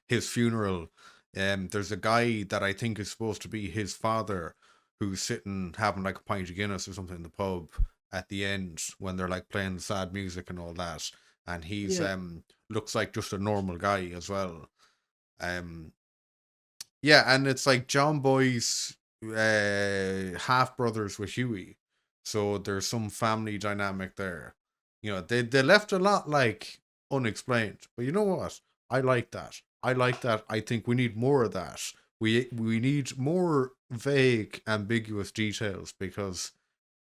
his funeral. There's a guy that I think is supposed to be his father who's sitting having like a pint of Guinness or something in the pub at the end when they're like playing sad music and all that. And he's Yeah. looks like just a normal guy as well. Um yeah, and it's like John Boy's half brothers with Huey. So there's some family dynamic there. You know, they left a lot like unexplained. But you know what? I like that. I like that. I think we need more of that. We need more vague, ambiguous details because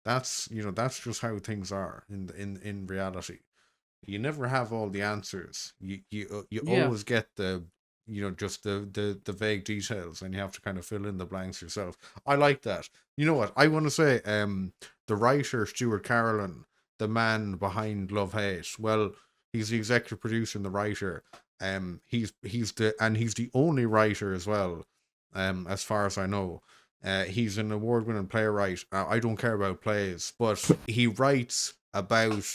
that's that's just how things are in reality. You never have all the answers. You Yeah. always get the just the vague details, and you have to kind of fill in the blanks yourself. I like that. You know what I want to say? The writer Stuart Carolyn, the man behind Love Hate. Well, he's the executive producer and the writer. He's the only writer as well. As far as I know. He's an award-winning playwright. I don't care about plays, but he writes about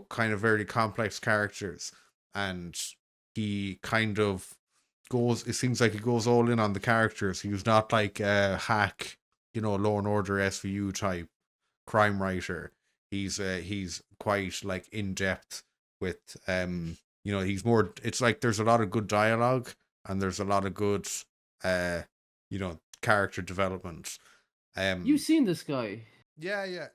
kind of very complex characters, and he kind of goes. It seems like he goes all in on the characters. He's not like a hack, Law and Order SVU type crime writer. He's quite like in depth with he's more. It's like there's a lot of good dialogue and there's a lot of good uh character development. You seen this guy? Yeah.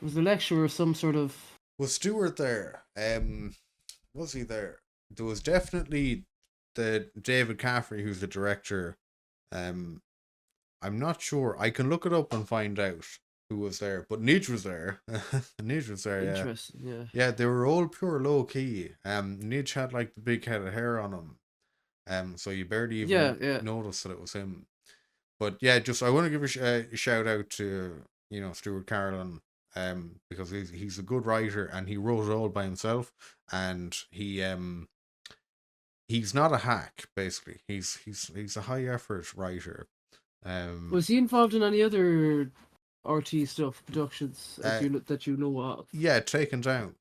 Was the lecturer some sort of? Was Stewart there? Was he there? There was definitely the David Caffrey, who's the director. Um, I'm not sure. I can look it up and find out who was there. But Nidge was there. Nidge was there. Yeah, Interesting, yeah. yeah. They were all pure low key. Nidge had like the big head of hair on him. So you barely Yeah, even yeah. noticed that it was him. But yeah, just I want to give a shout out to Stuart Carlin, because he's a good writer and he wrote it all by himself, and he's not a hack basically. He's a high effort writer. Was he involved in any other RT stuff, productions Uh, that you know of? yeah, Taken Down.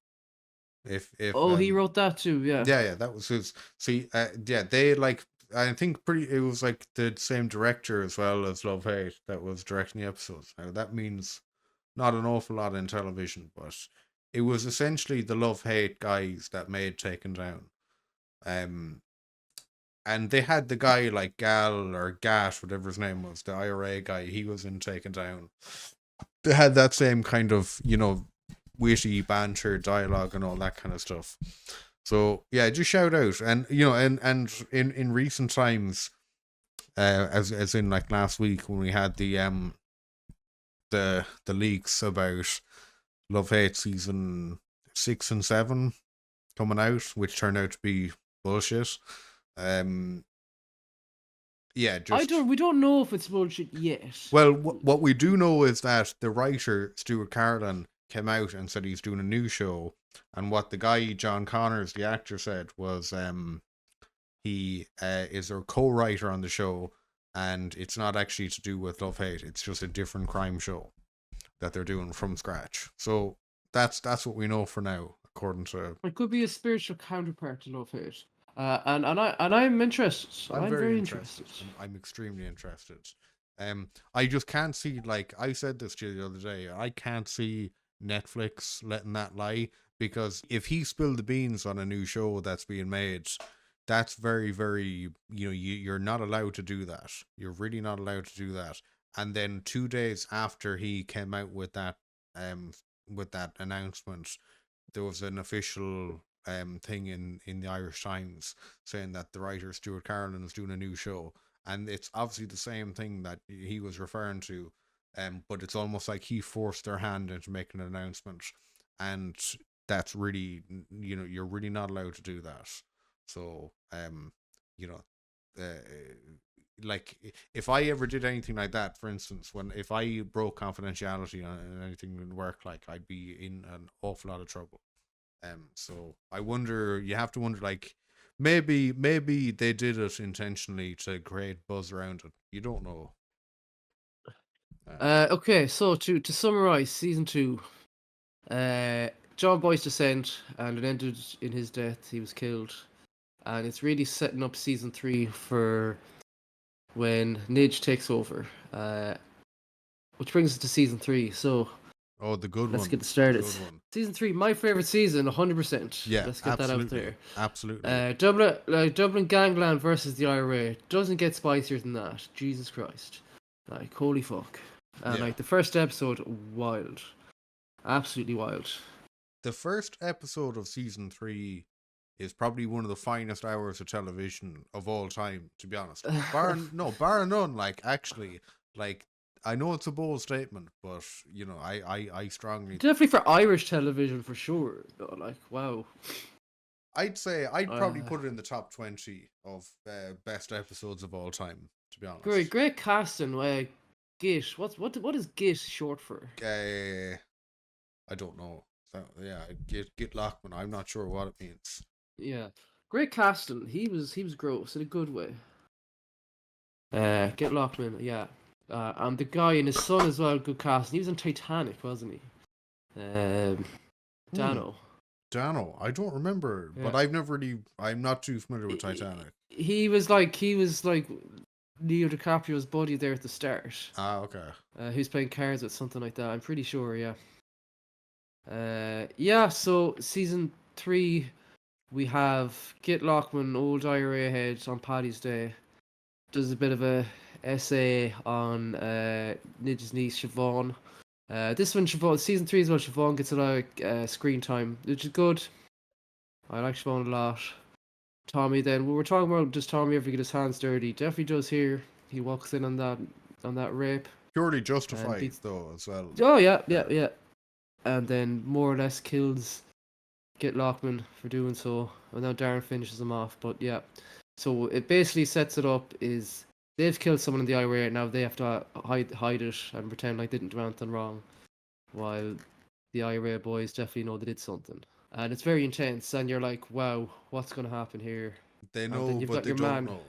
If Oh, he wrote that too, yeah. yeah, that was his. See, yeah, they like. I think it was like the same director as well as Love Hate that was directing the episodes. Now that means not an awful lot in television, but it was essentially the Love Hate guys that made Taken Down. And they had the guy like Gal or Gat, whatever his name was, the IRA guy. He was in Taken Down. They had that same kind of witty banter, dialogue, and all that kind of stuff. So yeah, just shout out, and and in recent times, as in like last week when we had the leaks about Love Hate season 6 and 7 coming out, which turned out to be bullshit. Yeah, just We don't know if it's bullshit yet. well, what we do know is that the writer Stuart Carlin came out and said he's doing a new show, and what the guy John Connors, the actor, said was he is a co-writer on the show, and it's not actually to do with Love Hate. It's just a different crime show that they're doing from scratch. So that's what we know for now, according to. It could be a spiritual counterpart to Love Hate. And I'm interested. I'm I'm very very interested. interested. I'm extremely interested. I just can't see, like I said this to you the other day, I can't see Netflix letting that lie, because if he spilled the beans on a new show that's being made, that's very, very, you're not allowed to do that. You're really not allowed to do that. And then 2 days after he came out with that announcement, there was an official thing in the Irish Times saying that the writer Stuart Carlin is doing a new show, and it's obviously the same thing that he was referring to, but it's almost like he forced their hand into making an announcement, and that's really you're really not allowed to do that. So you know like if I ever did anything like that, for instance, if I broke confidentiality on anything in work, like I'd be in an awful lot of trouble. So I wonder. You have to wonder, like maybe they did it intentionally to create buzz around it. You don't know. Okay, so to summarize, season 2, John Boy's descent, and it ended in his death. He was killed. and it's really setting up season 3 for when Nidge takes over. Which brings us to season 3. So Oh, the good let's one. get started. Good one. Season 3, my favorite season, 100%. Yeah, Let's get that out there. Absolutely. Dublin Gangland versus the IRA doesn't get spicier than that. Jesus Christ, like holy fuck! And Yeah. like the first episode, wild, absolutely wild. The first episode of season 3 is probably one of the finest hours of television of all time, to be honest. Bar none. Like, actually, like, I know it's a bold statement, but you know, I strongly Definitely for Irish television for sure. Though, like wow. I'd say I'd probably Uh, put it in the top 20 of best episodes of all time, to be honest. great casting. Git. What is Git short for? I don't know. So, yeah, get Lockman. I'm not sure what it means. Yeah, great casting. He was gross in a good way. Get Lockman, yeah. And the guy and his son as well, good casting. He was in Titanic, wasn't he? Dano. Dano, I don't remember, Yeah. but I'm not too familiar with Titanic. He was like Leo DiCaprio's buddy there at the start. Ah, okay. Who's playing cards with something like that. I'm pretty sure, yeah. Yeah. So season 3, we have Git Lockman, old IRA head on Paddy's Day. Does a bit of a essay on Nidge's niece Siobhan. This one, Siobhan, season 3 as well. Siobhan gets a lot of screen time, which is good. I like Siobhan a lot. Tommy, then we were talking about does Tommy ever get his hands dirty? Definitely does here. He walks in on that rape. Purely justified though, as well. Oh yeah. And then more or less kills Git Lockman for doing so. And now Darren finishes him off. But yeah, so it basically sets it up is they've killed someone in the IRA. Now they have to hide it and pretend like they didn't do anything wrong, while the IRA boys definitely know they did something. And it's very intense, and you're like, wow, what's going to happen here? They And know, then you've but got they your don't man. know.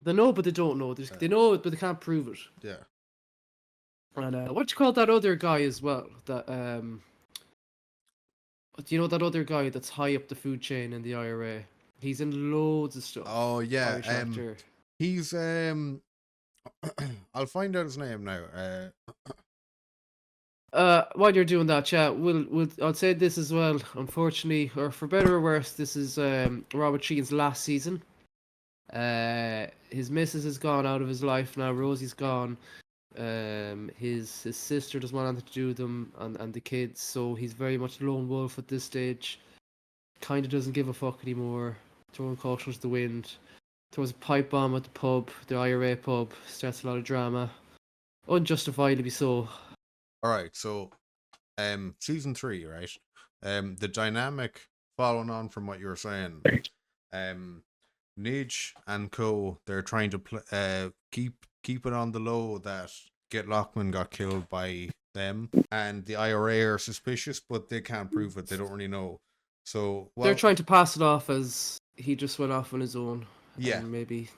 They know, but they don't know. They know it, but they can't prove it. Yeah. And what you call that other guy as well? That do you know that other guy that's high up the food chain in the IRA? He's in loads of stuff. Oh yeah. Irish actor. He's I'll find out his name now. While you're doing that, yeah, I'll say this as well. Unfortunately, or for better or worse, this is Robert Sheehan's last season. His missus has gone out of his life now. Rosie's gone. His sister doesn't want anything to do with them and the kids, so he's very much a lone wolf at this stage. Kind of doesn't give a fuck anymore. Throwing caution to the wind. Throws a pipe bomb at the pub, the IRA pub. Starts a lot of drama, unjustifiably so. All right, so season 3, right? The dynamic following on from what you were saying, Nidge and co, they're trying to keep it on the low that Get Lockman got killed by them, and the IRA are suspicious, but they can't prove it. They don't really know. So they're trying to pass it off as he just went off on his own. Yeah, maybe.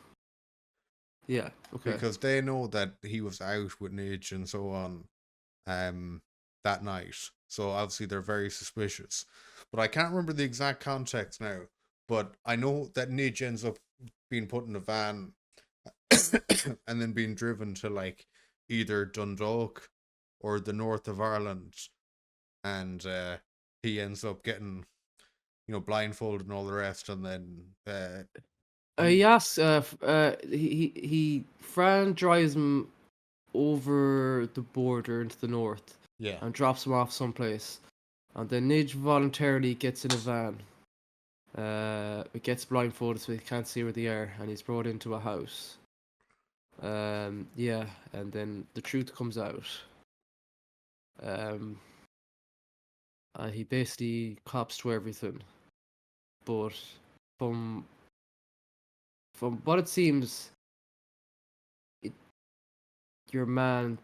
Yeah. Okay. Because they know that he was out with Nidge and so on, that night. So obviously they're very suspicious. But I can't remember the exact context now. But I know that Nidge ends up being put in a van and then being driven to like either Dundalk or the north of Ireland, and he ends up getting, blindfolded and all the rest, and then yes, he Fran drives him over the border into the north. Yeah. And drops him off someplace, and then Nidge voluntarily gets in a van. It gets blindfolded so he can't see where they are, and he's brought into a house. Yeah, and then the truth comes out. And he basically cops to everything, but from what it seems, your man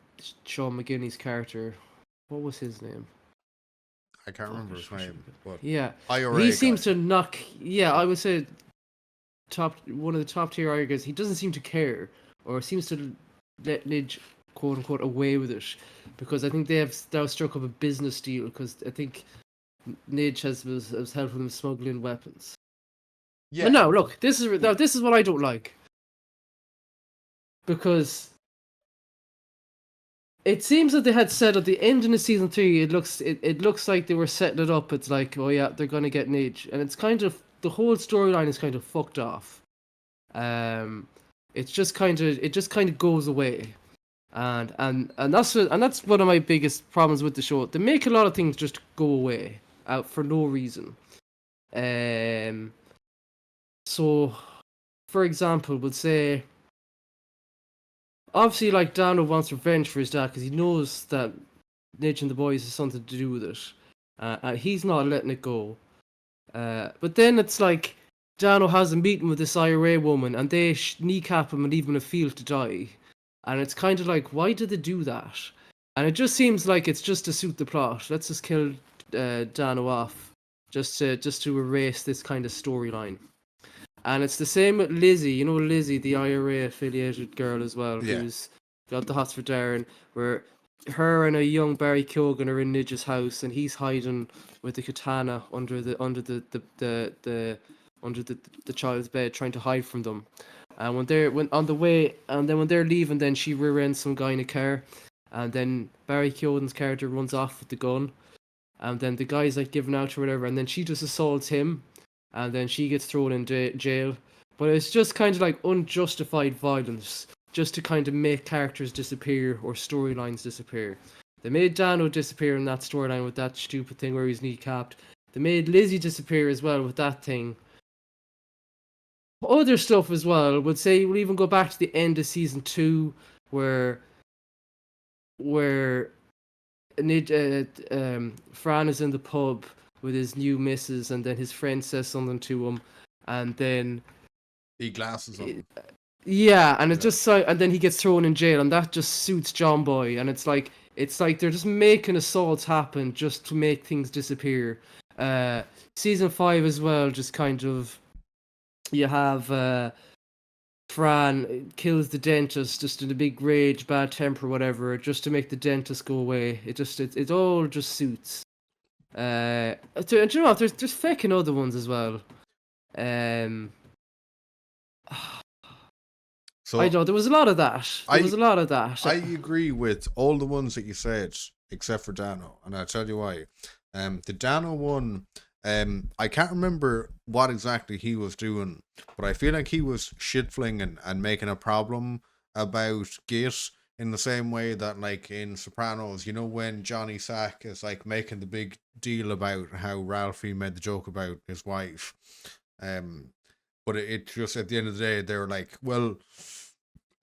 Sean McGinney's character, what was his name? I can't remember his name, but yeah, IRA he seems guy. to knock. Yeah, I would say one of the top tier IRA guys. He doesn't seem to care, or seems to let Nidge quote unquote away with it, because I think they have now struck up a business deal. Because I think Nidge was helping them smuggling weapons. But Yeah, now, look, this is what I don't like, because it seems that they had said at the end of season 3, it looks like they were setting it up. It's like, oh yeah, they're gonna get Nidge, and it's kind of, the whole storyline is kind of fucked off. Um, it just kind of goes away, and that's one of my biggest problems with the show. They make a lot of things just go away out for no reason. Um, so, for example, we'll say, obviously, like, Dano wants revenge for his dad because he knows that Nidge and the boys has something to do with it, and he's not letting it go. But then it's like Dano has a meeting with this IRA woman, and they kneecap him and leave him in a field to die. And it's kind of like, why did they do that? And it just seems like it's just to suit the plot. Let's just kill Dano off, just to erase this kind of storyline. And it's the same with Lizzie. You know Lizzie, the IRA affiliated girl as well, yeah. who's got the hots for Darren, where her and a young Barry Keoghan are in Nidge's house, and he's hiding with the katana under the child's bed, trying to hide from them. And when on the way, and then when they're leaving, then she rear ends some guy in a car, and then Barry Keoghan's character runs off with the gun, and then the guy's like giving out or whatever, and then she just assaults him, and then she gets thrown in jail. But it's just kind of like unjustified violence, just to kind of make characters disappear or storylines disappear. They made Dano disappear in that storyline with that stupid thing where he's kneecapped. They made Lizzie disappear as well with that thing. Other stuff as well, would say we'll even go back to the end of season 2, where Fran is in the pub with his new missus, and then his friend says something to him, and then He glasses on him. yeah, and it Yeah. just so, and then he gets thrown in jail, and that just suits John Boy, and it's like they're just making assaults happen just to make things disappear. Season 5 as well, just kind of, you have Fran kills the dentist just in a big rage, bad temper, whatever, just to make the dentist go away. It all just suits. Do you know what? There's fucking other ones as well. Um, I So know there was a lot of that. There was I a lot of that. I agree with all the ones that you said except for Dano, and I'll tell you why. The Dano one, I can't remember what exactly he was doing, but I feel like he was shit flinging and making a problem about Git in the same way that, like, in Sopranos, you know, when Johnny Sack is like making the big deal about how Ralphie made the joke about his wife. Um, but it just, at the end of the day, they were like, well,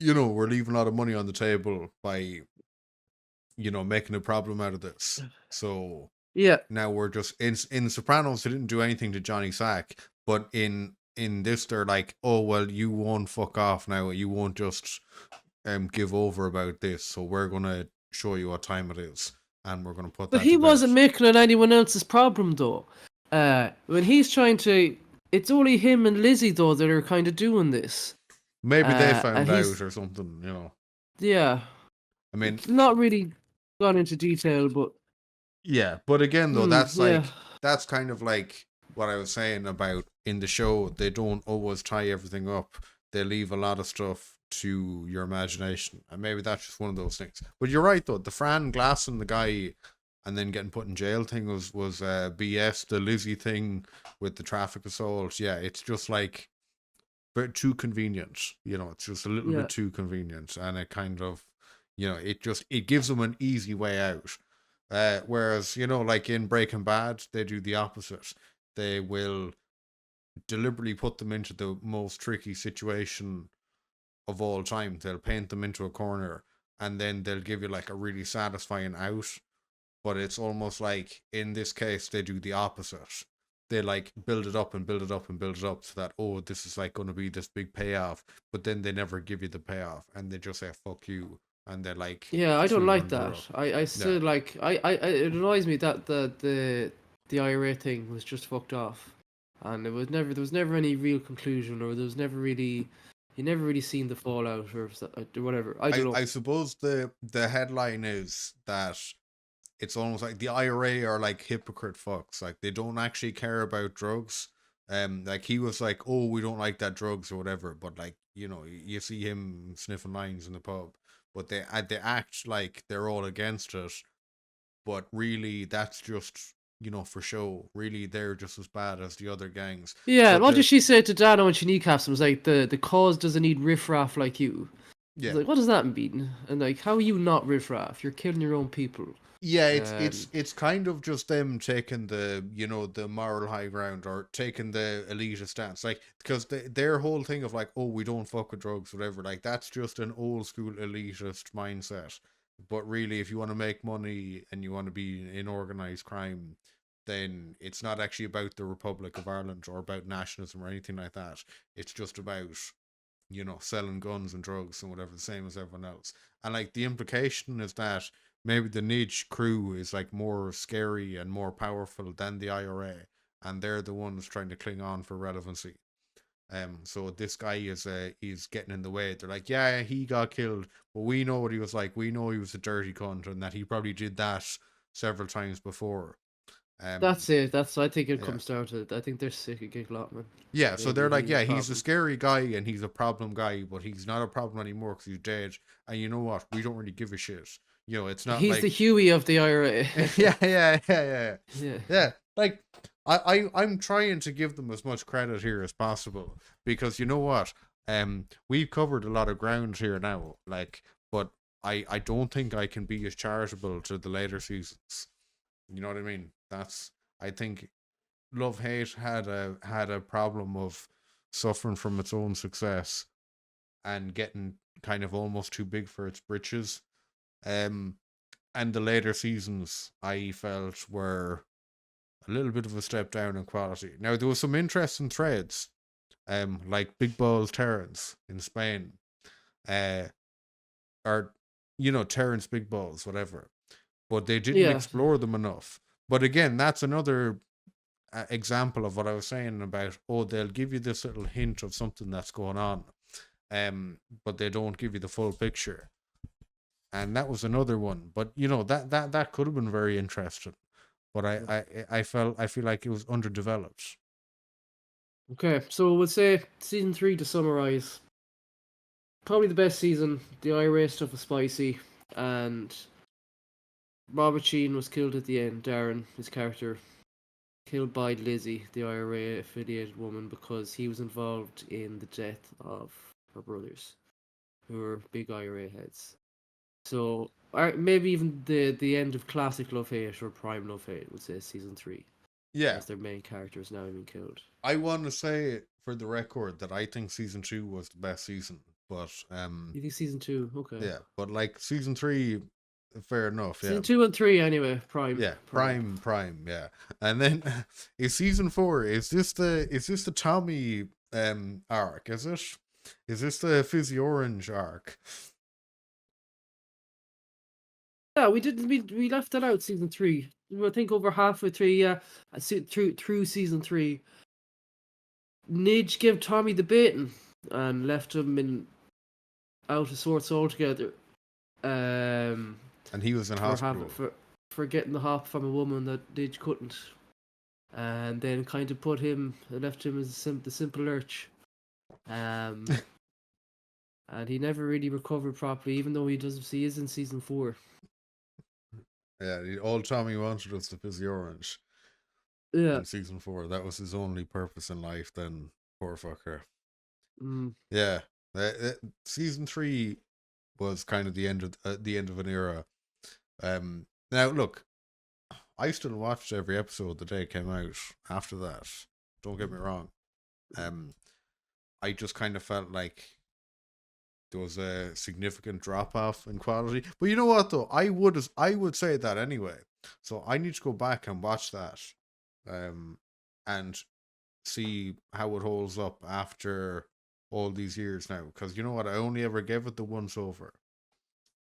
you know, we're leaving a lot of money on the table by, you know, making a problem out of this. So Yeah, now we're just in Sopranos, they didn't do anything to Johnny Sack, but in this they're like, oh well, you won't fuck off now. You won't just give over about this. So we're gonna show you what time it is, and we're gonna put but that he to bed. wasn't making it anyone else's problem though. When he's trying to, it's only him and Lizzie though that are kind of doing this. Maybe they And found out he's, or something. You know, yeah, I mean, not really gone into detail, but yeah, but again though, yeah. that's kind of like what I was saying about in the show. They don't always tie everything up. They leave a lot of stuff to your imagination, and maybe that's just one of those things. But you're right though. The Fran Glass and the guy, and then getting put in jail thing was BS. The Lizzie thing with the traffic assault, yeah, it's just like but too convenient. You know, it's just a little Yeah. bit too convenient, and it kind of, you know, it gives them an easy way out. Whereas, you know, like in Breaking Bad, they do the opposite. They will deliberately put them into the most tricky situation of all time. They'll paint them into a corner, and then they'll give you like a really satisfying out. But it's almost like in this case they do the opposite. They like build it up and build it up and build it up so that, oh, this is like going to be this big payoff, but then they never give you the payoff, and they just say fuck you, and they're like Yeah, I don't sweep like under the that. rug. I Yeah, still like, it annoys me that the IRA thing was just fucked off, and there was never any real conclusion, or there was never really, you never really seen the fallout or whatever. I don't know. I suppose the headline is that it's almost like the IRA are like hypocrite fucks. Like they don't actually care about drugs, Like he was like, oh, we don't like that drugs or whatever, but like, you know, you see him sniffing lines in the pub, but they act like they're all against it, but really that's just, you know, for show. Really, they're just as bad as the other gangs. Yeah, But what did she say to Dano when she kneecaps him? Was like, the cause doesn't need riffraff like you. It's yeah, like, what does that mean? And like, how are you not riffraff? You're killing your own people. yeah, And it's kind of just them taking the, you know, the moral high ground, or taking the elitist stance, like, because their whole thing of like, oh, we don't fuck with drugs, whatever, like that's just an old school elitist mindset. But really, if you want to make money and you want to be in organized crime, then it's not actually about the Republic of Ireland or about nationalism or anything like that. It's just about, you know, selling guns and drugs and whatever, the same as everyone else. And like the implication is that maybe the niche crew is like more scary and more powerful than the IRA, and they're the ones trying to cling on for relevancy. So this guy is getting in the way. They're like, yeah, he got killed, but we know what he was like. We know he was a dirty cunt, and that he probably did that several times before. Um, that's it. I think it yeah, comes down to it. I think they're sick of Gig Lotman. yeah. So Maybe they're like, he's a yeah, he's a problem. scary guy and he's a problem guy, but he's not a problem anymore because he's dead. And you know what? We don't really give a shit. You know, it's not He's the like Huey of the IRA. yeah, yeah, yeah, yeah, Yeah. yeah. Like I'm trying to give them as much credit here as possible, because you know what? We've covered a lot of ground here now. Like, but I don't think I can be as charitable to the later seasons. You know what I mean? That's, I think Love Hate had a problem of suffering from its own success and getting kind of almost too big for its britches. Um, and the later seasons I felt were a little bit of a step down in quality. Now there was some interesting threads, like Big Balls Terrence in Spain, uh, or you know, Terrence Big Balls, whatever. But they didn't Yeah. explore them enough. But again, that's another example of what I was saying about, oh, they'll give you this little hint of something that's going on, but they don't give you the full picture. And that was another one. But you know, that could have been very interesting. But I feel like it was underdeveloped. Okay, so we'll say season 3 to summarize. Probably the best season. The IRA stuff was spicy, and Robert Sheen was killed at the end. Darren, his character, killed by Lizzie, the IRA affiliated woman, because he was involved in the death of her brothers, who were big IRA heads. So, or maybe even the end of classic Love Hate or Prime Love Hate would say season 3, Yeah, as their main characters now being killed. I want to say for the record that I think season 2 was the best season. But You think season 2? Okay. yeah, but like season 3, fair enough. Yeah, Season 2 and 3 anyway. Prime. yeah, Prime. prime, yeah. And then is season 4? Is this the Tommy arc? Is this the Fizzy Orange arc? Yeah, we didn't. We left that out. Season 3. I think over halfway through. Yeah, through season 3, Nidge gave Tommy the baiting and left him in out of sorts altogether. Um, And he was in for having hospital. for getting the hop from a woman that Nidge couldn't, and then kind of left him as the simple lurch. Um, and he never really recovered properly, even though he is in season 4. Yeah, all Tommy wanted was the Fizzy Orange Yeah. in season 4. That was his only purpose in life. Then poor fucker. Mm. Yeah, season 3 was kind of the end of an era. Now look, I still watched every episode the day it came out. After that, don't get me wrong. I just kind of felt like there was a significant drop off in quality. But you know what though, I would say that anyway. So I need to go back and watch that, and see how it holds up after all these years now. Because you know what, I only ever gave it the once over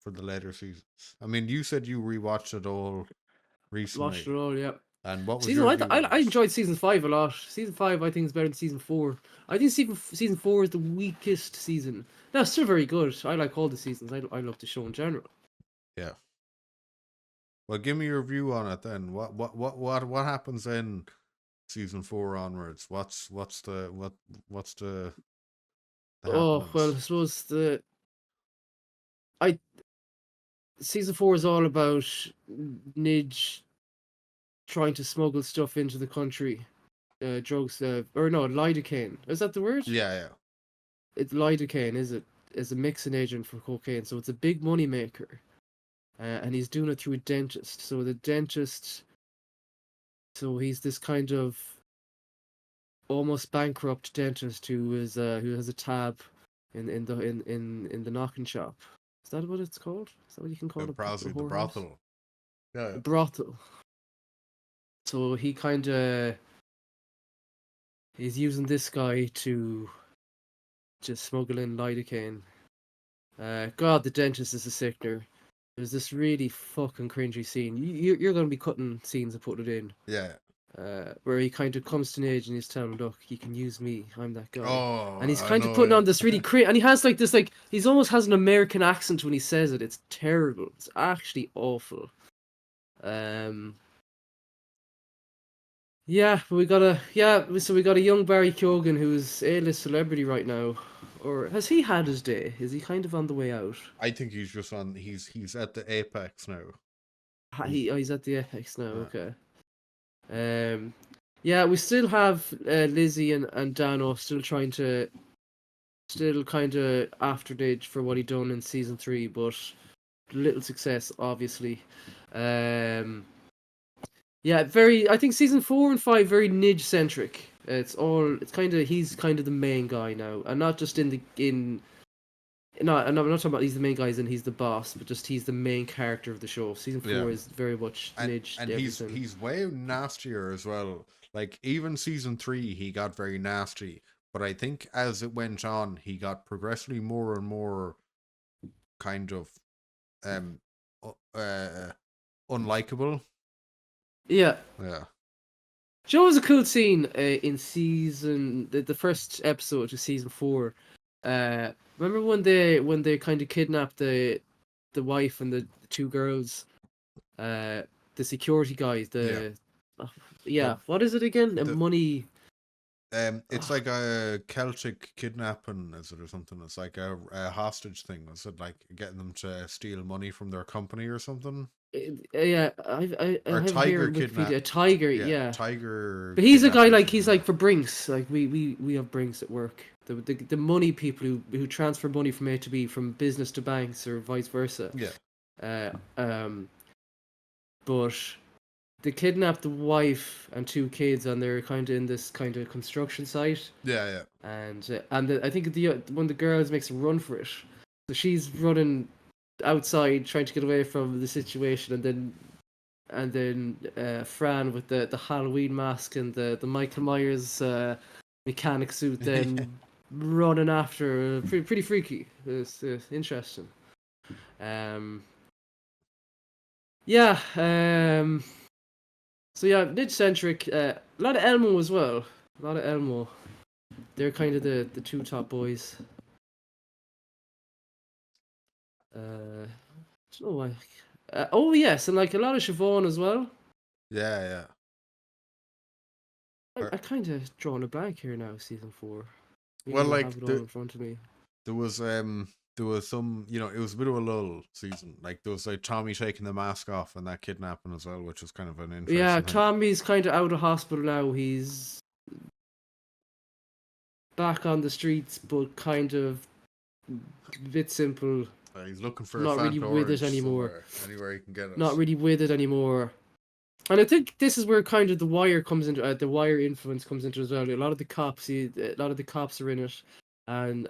for the later seasons. I mean, you said you rewatched it all Watched recently, it all, yeah. and what was Season your I, view I on I it? enjoyed season 5 a lot. Season 5 I think is better than season 4. I think season 4 is the weakest season. No, it's still very good. I like all the seasons. I love the show in general. Yeah. Well, give me your view on it then. What happens in season 4 onwards? What's the Oh well, happenings? I suppose I season 4 is all about Nidge trying to smuggle stuff into the country, drugs, or no, lidocaine. Is that the word? Yeah, yeah, It's lidocaine, is it? Is a mixing agent for cocaine, so it's a big money maker, and he's doing it through a dentist. So the dentist, so he's this kind of almost bankrupt dentist who has a tab in the knocking shop. Is that what it's called? Is that what you can call a the whorehouse? brothel. Yeah, A brothel. So he kind of he's using this guy to just smuggle in lidocaine. God, the dentist is a sickener. There's this really fucking cringy scene. You're going to be cutting scenes and putting it in. yeah. Where he kind of comes to Nage and he's telling him, "Look, you can use me. I'm that guy." Oh, And he's I kind of know. putting Yeah, on this really and he has like this like he's almost has an American accent when he says it. It's terrible. It's actually awful. Um, yeah, but we got a young Barry Keoghan who's A-list celebrity right now, or has he had his day? Is he kind of on the way out? I think he's just on. He's at the apex now. He's at the Apex now. Yeah, Okay. Um, yeah, we still have Lizzie and Dano still kind of after Didge for what he done in season 3, but little success obviously. Um, yeah, very. I think season 4 and 5 very Nidge centric. It's kind of he's kind of the main guy now, and not just in the in. No, I'm not talking about he's the main guy and he's the boss, but just he's the main character of the show. Season yeah. 4 is very much Nidge And everything. he's way nastier as well. Like even season 3, he got very nasty. But I think as it went on, he got progressively more and more kind of um unlikable. Yeah. Yeah, Do you know what was a cool scene in the first episode of season 4? Remember when they kind of kidnapped the wife and the two girls, uh, the security guys, yeah. uh, The yeah, what is it again? A the money. it's like a Celtic kidnapping, is it, or something? It's like a hostage thing. Is it like getting them to steal money from their company or something? Yeah, I Or have it here tiger in Wikipedia. kidnap? A tiger, Yeah, yeah. tiger But he's a guy kidnapping or like something. he's like for Brinks. Like we have Brinks at work. The money people who transfer money from A to B from business to banks or vice versa. Yeah, Uh, um, but they kidnapped the wife and two kids, and they're kind of in this kind of construction site. yeah, yeah, I think one of the girls makes a run for it, so she's running outside trying to get away from the situation, and then Fran with the Halloween mask and the Michael Myers mechanic suit yeah. then running after her. Pretty freaky. It's interesting. Um, yeah. So yeah, Nid centric. A lot of Elmo as well. A lot of Elmo. They're kind of the two top boys. I don't know why. Oh yes, and like a lot of Siobhan as well. Yeah, yeah. I kind of drawing a blank here now. Season 4. Well, Even though I have like it all in front of me. there was some, it was a bit of a lull season. Like there was like Tommy taking the mask off and that kidnapping as well, which was kind of an Yeah, interesting thing. Tommy's kind of out of hospital now. He's back on the streets, but kind of a bit simple. He's looking for a Not really Fanta with it orange anymore. somewhere, anywhere he can get Not it. really with it anymore. And I think this is where kind of the Wire comes into the Wire influence comes into as well. A lot of the cops are in it, and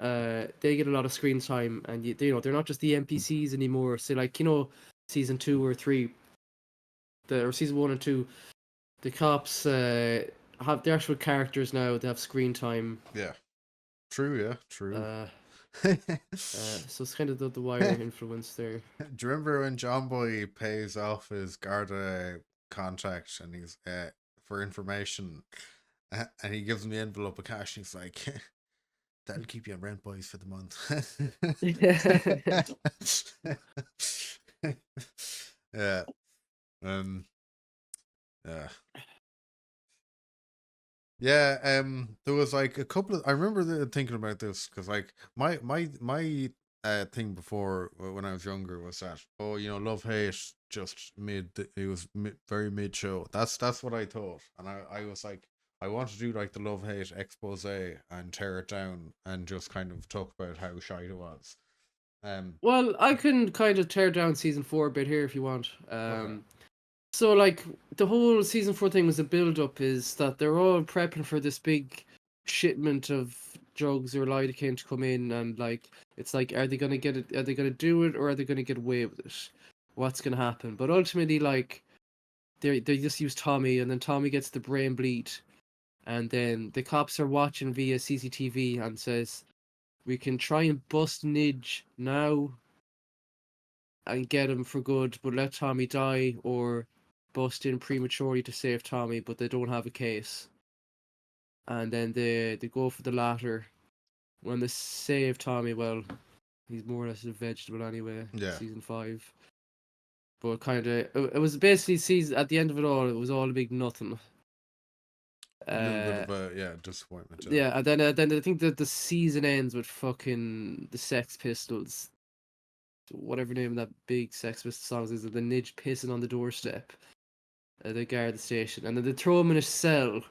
they get a lot of screen time. And they're not just the NPCs anymore. So like season 2 or 3, or season 1 and 2, the cops have their actual characters now. They have screen time. Yeah, true. Yeah, true. Uh, Do so it's kind of the Wire influence there. you remember when John Boy pays off his Garda contact and he's for information, and he gives him the envelope of cash, and he's like, "That'll keep you on rent, boys, for the month." Yeah. Um. Yeah. Yeah, there was like a couple of. I remember thinking about this because like my thing before when I was younger was that love hate just it was very mid show. That's what I thought, and I was like I want to do like the love hate expose and tear it down and just kind of talk about how shite it was. Um, Well, I can kind of tear down season 4 a bit here if you want. okay, So like the whole season 4 thing was a build up is that they're all prepping for this big shipment of drugs or lidocaine to come in, and like it's like are they gonna get it, are they gonna do it, or are they gonna get away with it? What's gonna happen? But ultimately like they just use Tommy, and then Tommy gets the brain bleed, and then the cops are watching via CCTV and says we can try and bust Nidge now and get him for good, but let Tommy die, or bust in prematurely to save Tommy, but they don't have a case. And then they go for the latter. When they save Tommy, well, he's more or less a vegetable anyway. yeah, Season 5, but kind of it was basically season at the end of it all. It was all a big nothing. a little bit Uh, of a disappointment. Yeah, yeah, and then I think that the season ends with fucking the Sex Pistols, whatever name of that big Sex Pistols songs is, the Nidge pissing on the doorstep. They guard the station, and then they throw him in a cell,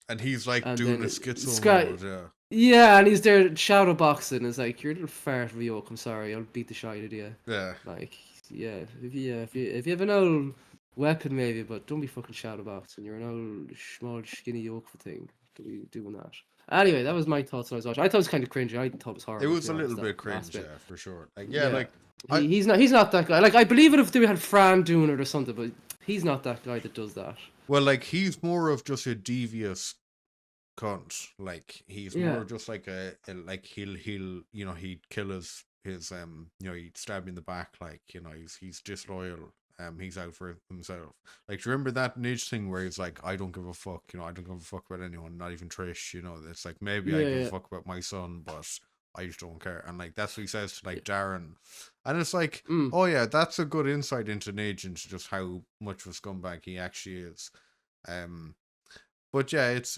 and he's like and doing a then schizo Sky, mode. Yeah, yeah, and he's there shadow boxing. It's like you're a little fart of a yoke. I'm sorry, I'll beat the shit out of you. yeah. Like, yeah, if you have an old weapon maybe, but don't be fucking shadow boxing. You're an old small skinny yoke thing. Don't be doing that. Anyway, that was my thoughts when I was watching. I thought it was kind of cringy. I thought it was It horrible, to was be a little honest. That bit last cringe, bit. yeah, for sure. Like, yeah, Yeah, like I he's not that guy. Like I believe it if they had Fran doing it or something, but he's not that guy that does that. well, like he's more of just a devious cunt. Like he's more Yeah. of just like a like he'll he'd kill his he'd stab you in the back. Like he's disloyal. He's out for himself. Like, do you remember that Nidge thing where he's like, I don't give a fuck. I don't give a fuck about anyone, not even Trish. It's like maybe I Yeah, give a yeah. fuck about my son, but I just don't care. And like that's what he says to like Darren, and it's like, Mm. oh yeah, that's a good insight into Nidge, into just how much of a scumbag he actually is. Um, but yeah, it's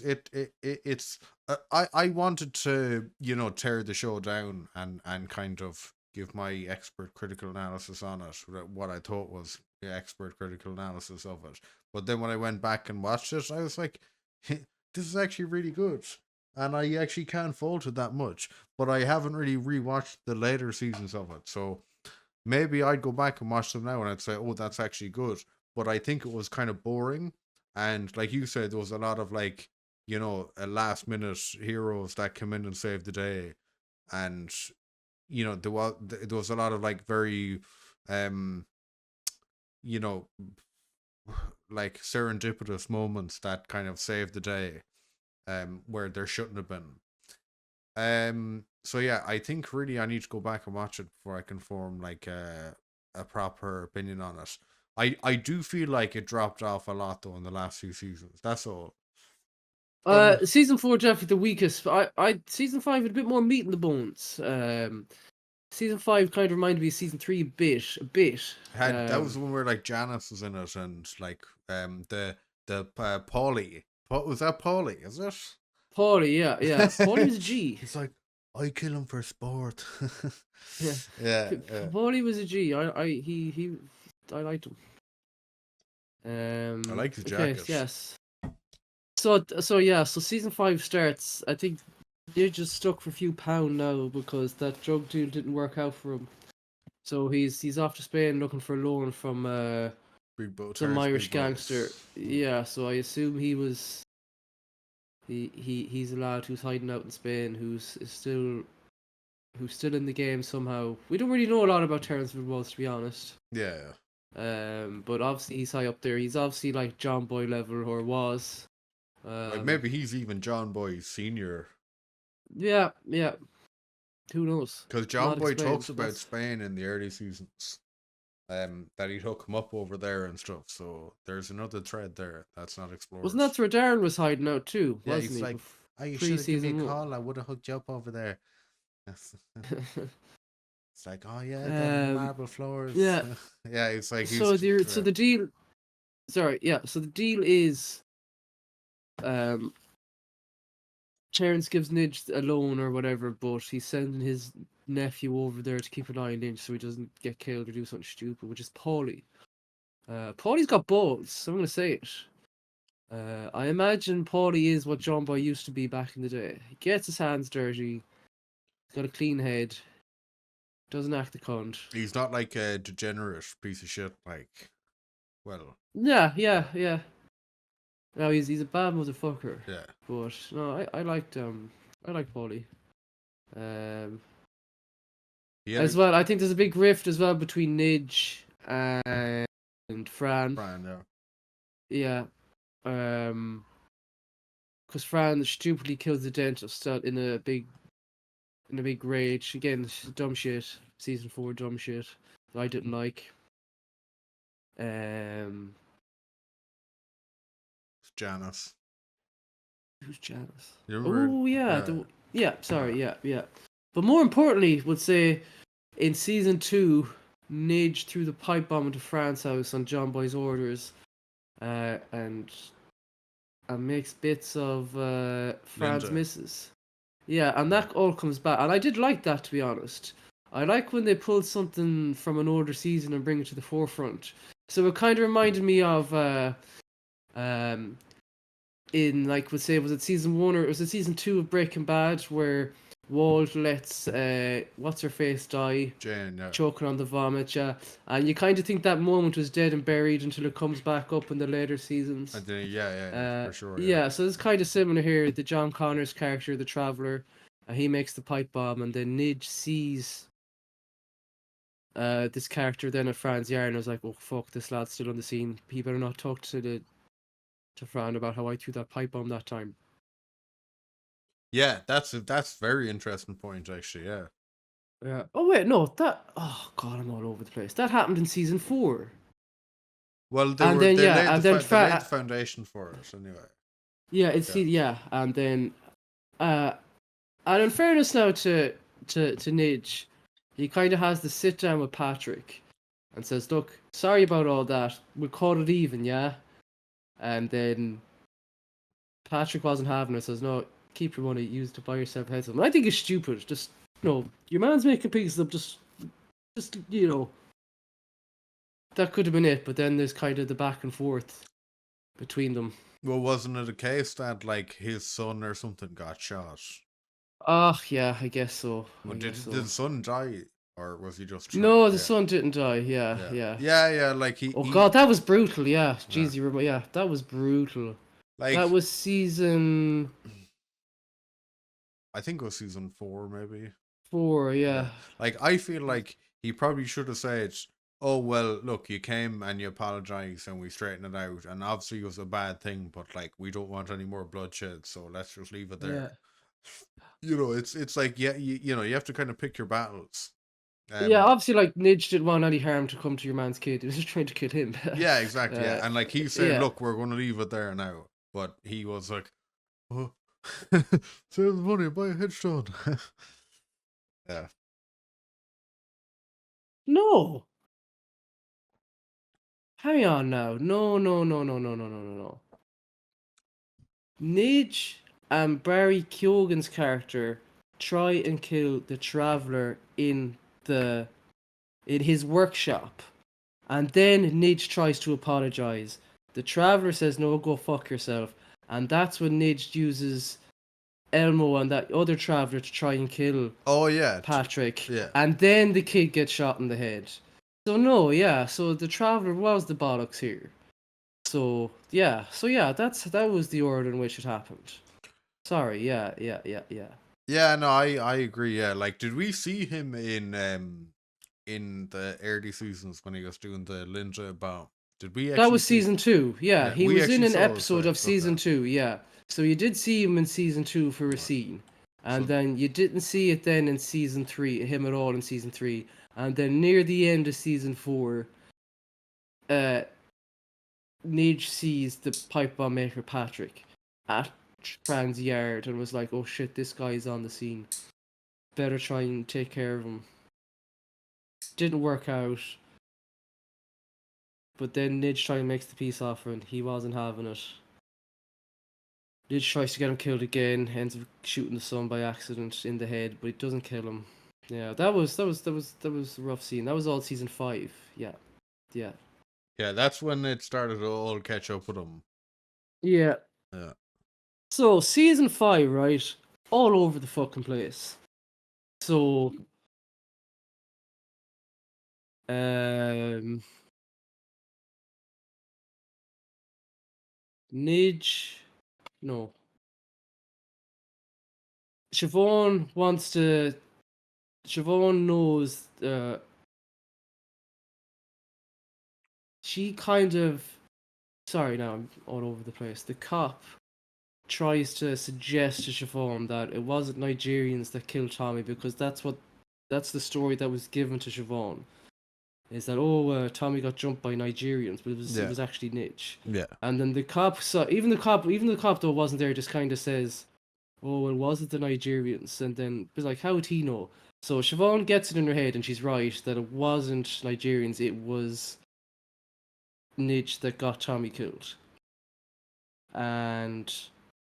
I wanted to tear the show down and kind of give my expert critical analysis on it, what I thought was the expert critical analysis of it. But then when I went back and watched it, I was like, this is actually really good, and I actually can't fault it that much. But I haven't really rewatched the later seasons of it, so maybe I'd go back and watch them now and I'd say, oh, that's actually good. But I think it was kind of boring. And like you said, there was a lot of like, a last minute heroes that come in and save the day. And, there was a lot of like very, um, you know, like serendipitous moments that kind of saved the day, where there shouldn't have been. So yeah, I think really I need to go back and watch it before I can form like a proper opinion on it. I do feel like it dropped off a lot though in the last few seasons. That's all. Um, Season 4 definitely the weakest. I season 5 had a bit more meat in the bones. Season 5 kind of reminded me of season 3 a bit. that was the one where like Janice was in it and like the Paulie. Was that Paulie? Is it? Paulie, yeah, yeah. Paulie was a G. He's like, I kill him for sport. Yeah, Yeah, yeah. Paulie was a G. I liked him. I like his Okay, jacket. yes. So season 5 starts. I think they're just stuck for a few pound now because that drug deal didn't work out for him. So he's off to Spain looking for a loan from Big bow some Terrence, Irish big gangster. bows. Yeah, so I assume he's a lad who's hiding out in Spain who's still in the game somehow. We don't really know a lot about Terrence Woodwalls, to be honest. Yeah. But obviously he's high up there. He's obviously like John Boy level, or was. Like Um, maybe he's even John Boy Senior, yeah, yeah. Who knows? because John Not Boy explained. talks about That's Spain in the early seasons. That he'd hook him up over there and stuff. So there's another thread there that's not explored. wasn't that where Darren was hiding out too, Yeah, wasn't he's he? like, oh, you should have given me a Pre-season one. call. I would have hooked you up over there. It's like, oh yeah, the um, marble floors. yeah. Yeah, it's like he's So the deal. Sorry, yeah. So the deal is, um, Terence gives Nidge a loan or whatever, but he's sending his nephew over there to keep an eye on Nidge so he doesn't get killed or do something stupid, which is Paulie. Paulie's got balls, so I'm going to say it. I imagine Paulie is what John Boy used to be back in the day. He gets his hands dirty, he's got a clean head, doesn't act a cunt. He's not like a degenerate piece of shit. Like, well, Yeah. No, he's a bad motherfucker. yeah. But no, I liked Paulie. He had As well, I think there's a big rift as well between Nidge and Fran. Brian, Yeah. Because Fran stupidly kills the dentist in a big rage. Again, dumb shit. Season 4 dumb shit that I didn't like. It's Janice. Who's Janice? You remember? Oh yeah. Sorry, yeah. But more importantly, would say in season 2, Nidge threw the pipe bomb into Fran's house on John Boy's orders, and makes bits of Fran's Linda. missus. Yeah, and that all comes back, and I did like that, to be honest. I like when they pull something from an older season and bring it to the forefront. So it kind of reminded me of in, like, would say, was it season 1 or was it season 2 of Breaking Bad where Walt lets what's her face die, Jane, yeah. choking on the vomit, yeah, and you kind of think that moment was dead and buried until it comes back up in the later seasons. I think, yeah, for sure. Yeah, so it's kind of similar here. The John Connors character, the Traveler, he makes the pipe bomb, and then Nidge sees this character then at Fran's yard, and I was like, "Oh fuck, this lad's still on the scene. He better not talk to Fran about how I threw that pipe bomb that time." Yeah, that's very interesting point actually. Yeah. Yeah. Oh wait, no, that. Oh god, I'm all over the place. That happened in season 4. Well, And then, they yeah, laid and the then they laid the foundation for it anyway. Yeah, and then, and in fairness now to Nidge, he kind of has to sit down with Patrick, and says, "Look, sorry about all that. We'll call it even, yeah." And then Patrick wasn't having it, says, "No, keep your money. Use it to buy yourself a headset." And I think it's stupid. Just your man's making pieces up. Just that could have been it. But then there's kind of the back and forth between them. Well, wasn't it a case that like his son or something got shot? Oh yeah, I guess so. Well, did the son die, or was he just No, the son didn't die. Yeah. Yeah. Like Oh god, that was brutal. Yeah, jeez, Yeah. yeah, that was brutal. Like That was season I think it was season 4, maybe. 4. Yeah. Like I feel like he probably should have said, "Oh well, look, you came and you apologized and we straightened it out, and obviously it was a bad thing, but like we don't want any more bloodshed, so let's just leave it there." It's like you have to kind of pick your battles. Yeah, obviously, like Nidge didn't want any harm to come to your man's kid. He was just trying to kill him. Yeah, exactly. Yeah, and like he said, yeah. "Look, we're going to leave it there now," but he was like, "Oh, save the money, buy a headstone." Yeah. No. Hang on now. No. Nidge and Barry Keoghan's character try and kill the Traveler in his workshop, and then Nidge tries to apologize. The Traveler says, "No, go fuck yourself," and that's when Nidge uses Elmo and that other Traveler to try and kill Patrick. Yeah. And then the kid gets shot in the head. So no, yeah. So the Traveler was the bollocks here. So yeah, that was the order in which it happened. Sorry, yeah. Yeah, no, I agree. Yeah, like, did we see him in the early seasons when he was doing the Linda bomb? Did we actually? That was season 2. Yeah, he we was in actually an saw episode his of season okay. 2. Yeah, so you did see him in season 2 for a scene, and then you didn't see it then in season 3, him at all in season 3, and then near the end of season 4, Nidge sees the pipe bomb maker Patrick at Fran's yard and was like, "Oh shit, this guy's on the scene. Better try and take care of him." Didn't work out. But then Nidge trying makes the peace offer and he wasn't having it. Nidge tries to get him killed again, ends up shooting the son by accident in the head, but it doesn't kill him. Yeah, that was a rough scene. That was all season 5. Yeah, yeah, Yeah, that's when it started to all catch up with him. yeah. Yeah. So season 5, right? All over the fucking place. So, um, Nidge, no. Siobhan wants to. Siobhan knows. She kind of. Sorry, now I'm all over the place. The cop tries to suggest to Siobhan that it wasn't Nigerians that killed Tommy because that's the story that was given to Siobhan. Is that Tommy got jumped by Nigerians, but it Yeah. was actually Nitch. Yeah. And then the cop saw even the cop though wasn't there. Just kind of says, "Oh, well, was it the Nigerians?" And then it was like, "How would he know?" So Siobhan gets it in her head, and she's right that it wasn't Nigerians. It was Nitch that got Tommy killed. And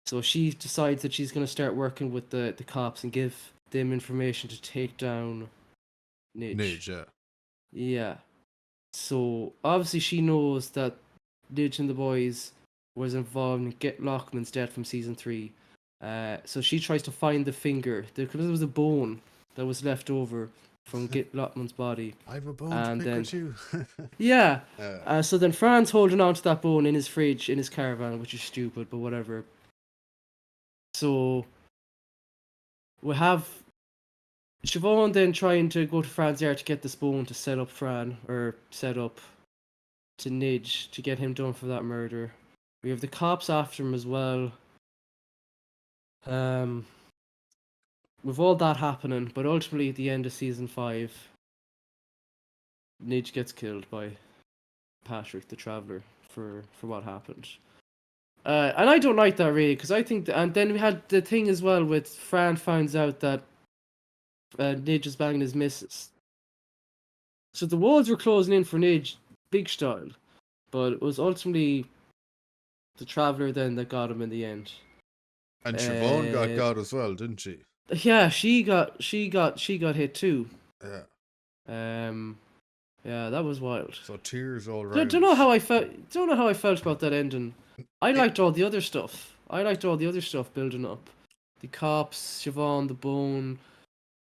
so she decides that she's going to start working with the cops and give them information to take down Nidge. Nidge, yeah. Yeah. So obviously she knows that Nidge and the boys was involved in Get Lockman's death from season 3. So she tries to find the finger because there was a bone that was left over from Get Lockman's body. I've a bone And to pick then with you. yeah. Yeah. So then Fran's holding on to that bone in his fridge in his caravan, which is stupid, but whatever. So we have Siobhan then trying to go to Fran's yard to get this bone to set up Fran, or set up to Nidge to get him done for that murder. We have the cops after him as well. With all that happening, but ultimately at the end of season 5, Nidge gets killed by Patrick the Traveller for what happened. And I don't like that really, because I think, and then we had the thing as well with Fran finds out that Nidge is banging his missus. So the walls were closing in for Nidge, big style, but it was ultimately the Traveller then that got him in the end. And Siobhan got Uh, God as well, didn't she? Yeah, she got hit too. Yeah. Yeah, that was wild. So tears all Don't, around. don't know how I felt. Don't know how I felt about that ending. I liked all the other stuff. I liked all the other stuff building up. The cops, Siobhan, the bone,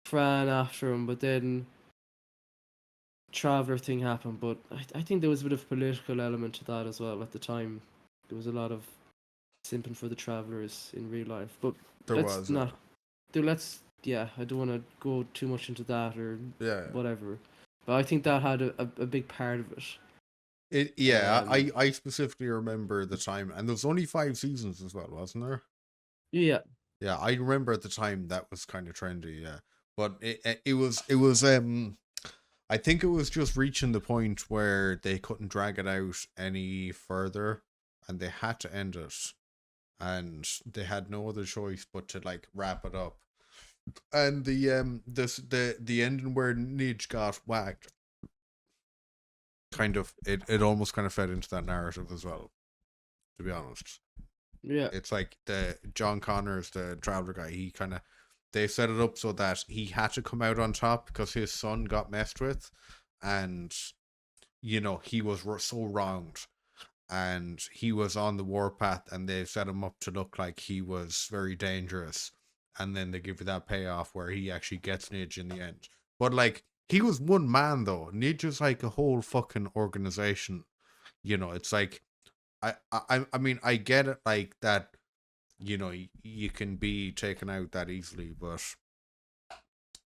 Fran after him, but then Traveller thing happened. But I think there was a bit of political element to that as well at the time. There was a lot of simping for the Travellers in real life. But There let's was. not. Let's. Yeah, I don't want to go too much into that or Yeah. whatever. But I think that had a big part of it. I specifically remember the time, and there was only 5 seasons as well, wasn't there? Yeah. Yeah, I remember at the time that was kind of trendy, yeah. But it was I think it was just reaching the point where they couldn't drag it out any further, and they had to end it, and they had no other choice but to like wrap it up. And the ending where Nidge got whacked, kind of it almost kind of fed into that narrative as well, to be honest. Yeah. It's like the John Connors, the Traveller guy, they set it up so that he had to come out on top because his son got messed with, and he was so wronged, and he was on the warpath, and they set him up to look like he was very dangerous, and then they give you that payoff where he actually gets Nidge in the end. But like, he was one man though. Nidge is like a whole fucking organization. It's like, I mean, I get it, like that. You can be taken out that easily, but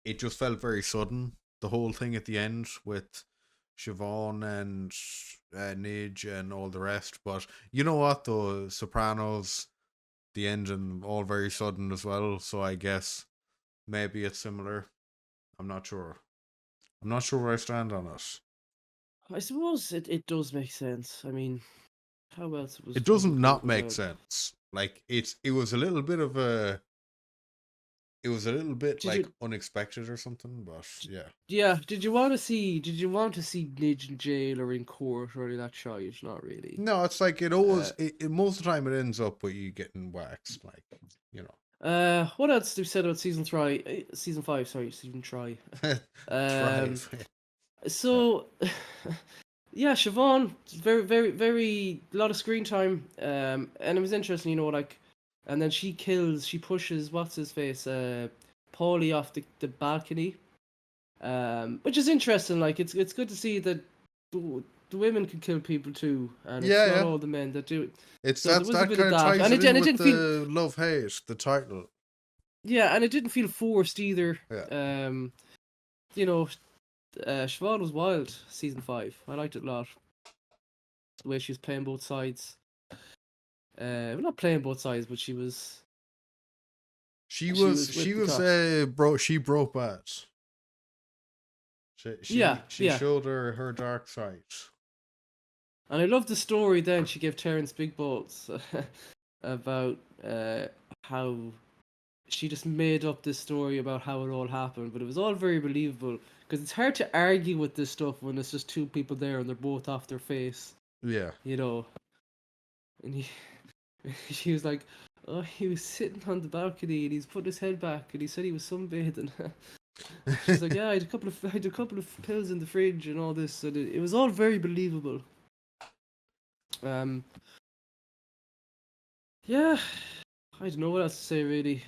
it just felt very sudden. The whole thing at the end with Siobhan and Nidge and all the rest. But you know what, though? Sopranos, the ending, all very sudden as well. So I guess maybe it's similar. I'm not sure. I'm not sure where I stand on it. I suppose it does make sense. I mean, how else It was it doesn't going to not go make down? sense. Like it was a little bit of a it was a little bit Did like you? unexpected or something, but yeah. Yeah. Did you want to see? Did you want to see Nidge in jail or in court or any of that shite? Not really. No, it's like it Uh, always. Most of the time, it ends up with you getting waxed, like you what else do we said about season three? Season five, sorry, season three. know. Um, Thrive. Yeah. so yeah, Siobhan, very, very, very, a lot of screen time. And it was interesting, like, and then she pushes what's his face, Paulie off the balcony. Which is interesting. Like, it's good to see that the women can kill people too, and it's Yeah, not yeah. all the men that do it. It's So there was a that bit of kind of that, ties and it it in and it with didn't feel the love hate, the title. yeah, and it didn't feel forced either. Yeah. You know, Siobhan was wild. Season 5, I liked it a lot. The way she was playing both sides. Well, not playing both sides, but she was She with the was cops. she broke bad. Yeah, She yeah. showed her dark side. And I love the story then she gave Terrence Big Balls about how she just made up this story about how it all happened, but it was all very believable because it's hard to argue with this stuff when it's just two people there and they're both off their face, Yeah. you know. And she was like, "Oh, he was sitting on the balcony and he's put his head back and he said he was sunbathing." She's like, "Yeah, I had a couple of pills in the fridge and all this," and it was all very believable. Um, yeah, I don't know what else to say really.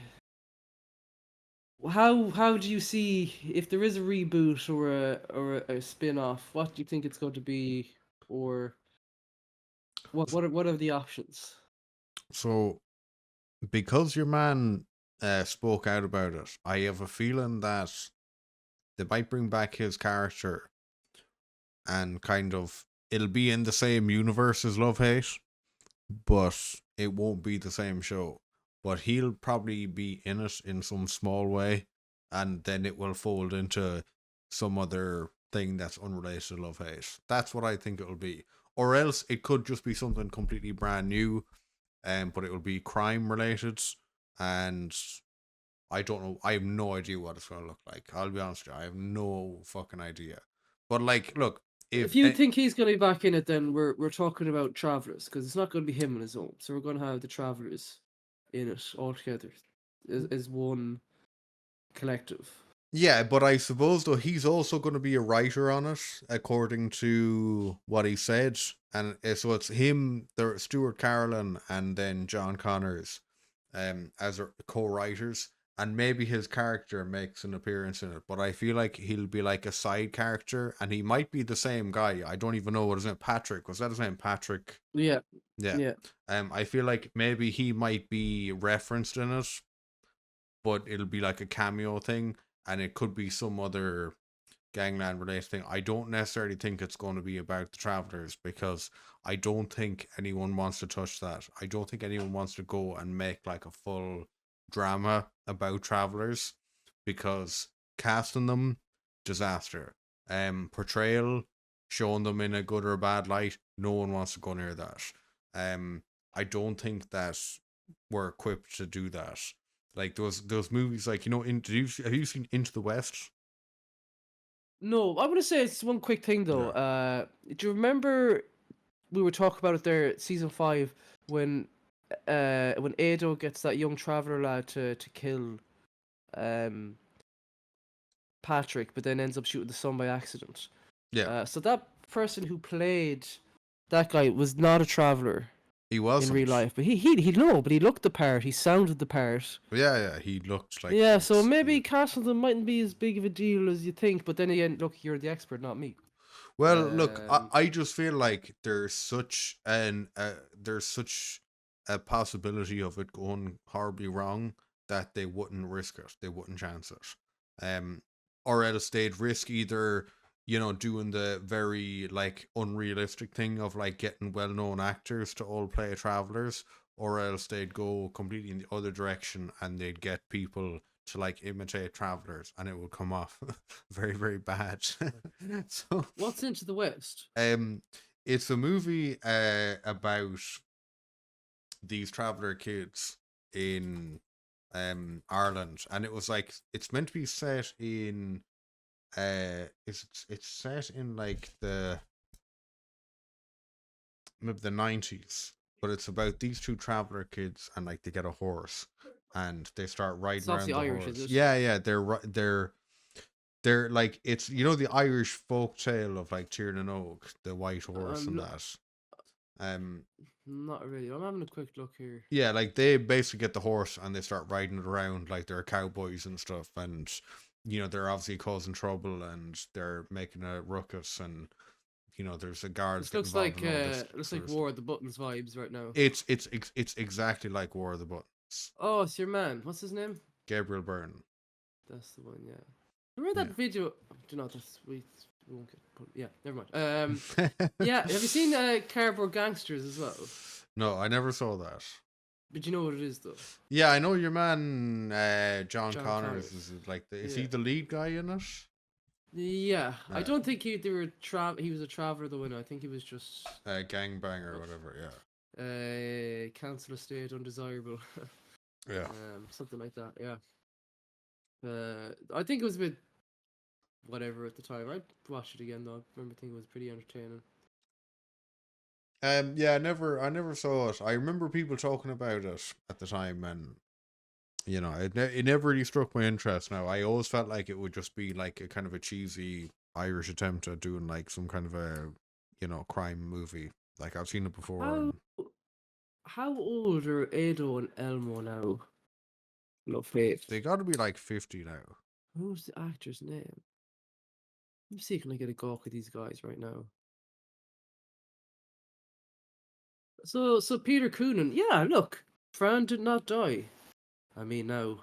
How do you see if there is a reboot or a spin-off? What do you think it's going to be, or what are the options? So because your man spoke out about it, I have a feeling that they might bring back his character and kind of it'll be in the same universe as Love Hate, but it won't be the same show. But he'll probably be in it in some small way, and then it will fold into some other thing that's unrelated to Love Hate. That's what I think it'll be. Or else it could just be something completely brand new, but it will be crime related, and I don't know. I have no idea what it's gonna look like. I'll be honest with you, I have no fucking idea. But like, look, If if you think he's going to be back in it, then we're talking about Travelers because it's not going to be him on his own. So we're going to have the Travelers in it all together as one collective. yeah, but I suppose though he's also going to be a writer on it, according to what he said, and so it's him, there Stuart Carlin, and then John Connors, as co-writers, and maybe his character makes an appearance in it. But I feel like he'll be like a side character, and he might be the same guy. I don't even know what his name. Patrick, was that his name? Patrick. Yeah, Yeah. yeah. I feel like maybe he might be referenced in it, but it'll be like a cameo thing, and it could be some other gangland related thing. I don't necessarily think it's going to be about the travelers because I don't think anyone wants to touch that. I don't think anyone wants to go and make like a full drama about travelers because casting them, disaster. Portrayal, showing them in a good or a bad light, no one wants to go near that. Um, I don't think that we're equipped to do that. Like those movies, like have you seen Into the West? No, I want to say it's one quick thing though. Yeah. Do you remember we were talking about it there, season 5, when Ado gets that young traveler lad to kill um Patrick, but then ends up shooting the son by accident. Yeah. So that person who played that guy was not a traveler He in real wasn't. life, but he no, but he looked the part, he sounded the part. Yeah, yeah. He looked like Yeah, so this. maybe Castleton mightn't be as big of a deal as you think, but then again, look, you're the expert, not me. Well, look, Um, I just feel like there's such a possibility of it going horribly wrong that they wouldn't risk it. They wouldn't chance it. Or else they'd risk either doing the very like unrealistic thing of like getting well-known actors to all play travelers, or else they'd go completely in the other direction and they'd get people to like imitate travelers and it would come off very very bad. So what's Into the West? um it's a movie about these traveler kids in Ireland, and it was like it's meant to be set in it's set in like maybe the 90s, but it's about these two traveler kids and like they get a horse and they start It's riding obviously around the Irish, is horse. it? Yeah, they're like it's the Irish folk tale of like Tiernan Oak, the white horse and I'm that. Um not really. I'm having a quick look here. yeah, like they basically get the horse and they start riding it around like they're cowboys and stuff, and they're obviously causing trouble and they're making a ruckus, and there's a guards This get looks involved like in all this sort of stuff. War of the Buttons vibes right now. It's exactly like War of the Buttons. Oh, it's your man. What's his name? Gabriel Byrne. That's the one. Yeah. Remember that Yeah. video? Do you know that's we won't get. Yeah, never mind. Yeah. Have you seen Cardboard Gangsters as well? No, I never saw that. But you know what it is though. Yeah, I know your man John John Connors Connors. is like is he Yeah. the lead guy in it? Yeah, I Yeah. don't think he was a traveler though. I think he was just Gangbanger or whatever. Yeah. council estate undesirable. Yeah. Something like that. Yeah. I think it was a bit whatever at the time. I'd watch it again though. I remember thinking it was pretty entertaining. Yeah, I never saw it. I remember people talking about it at the time, and it never really struck my interest. Now, I always felt like it would just be like a kind of a cheesy Irish attempt at doing like some kind of a crime movie. Like I've seen it before. How old are Ado and Elmo now? Love Faith. They got to be like 50 now. Who's the actor's name? Let me see if I can get a gawk at these guys right now. So Peter Coonan, yeah, look, Fran did not die. I mean, now,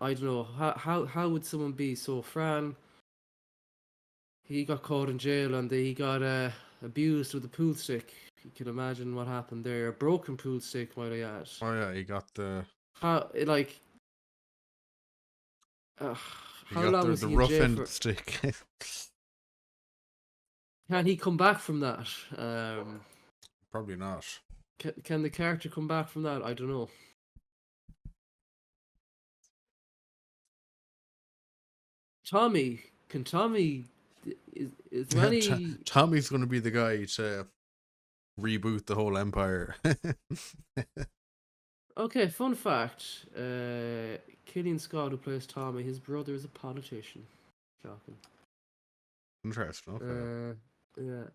I don't know how would someone be so Fran? He got caught in jail and he got abused with a pool stick. You can imagine what happened there. A broken pool stick, might I add. Oh yeah, he got the. How like? He How got long was the he in rough jail end for? stick. Can he come back from that? Probably not. Can the character come back from that? I don't know. Can Tommy? Is there any? Tommy's going to be the guy to reboot the whole empire. Okay, fun fact. Killian Scott, who plays Tommy, his brother is a politician. Shocking. Interesting. Okay. Yeah.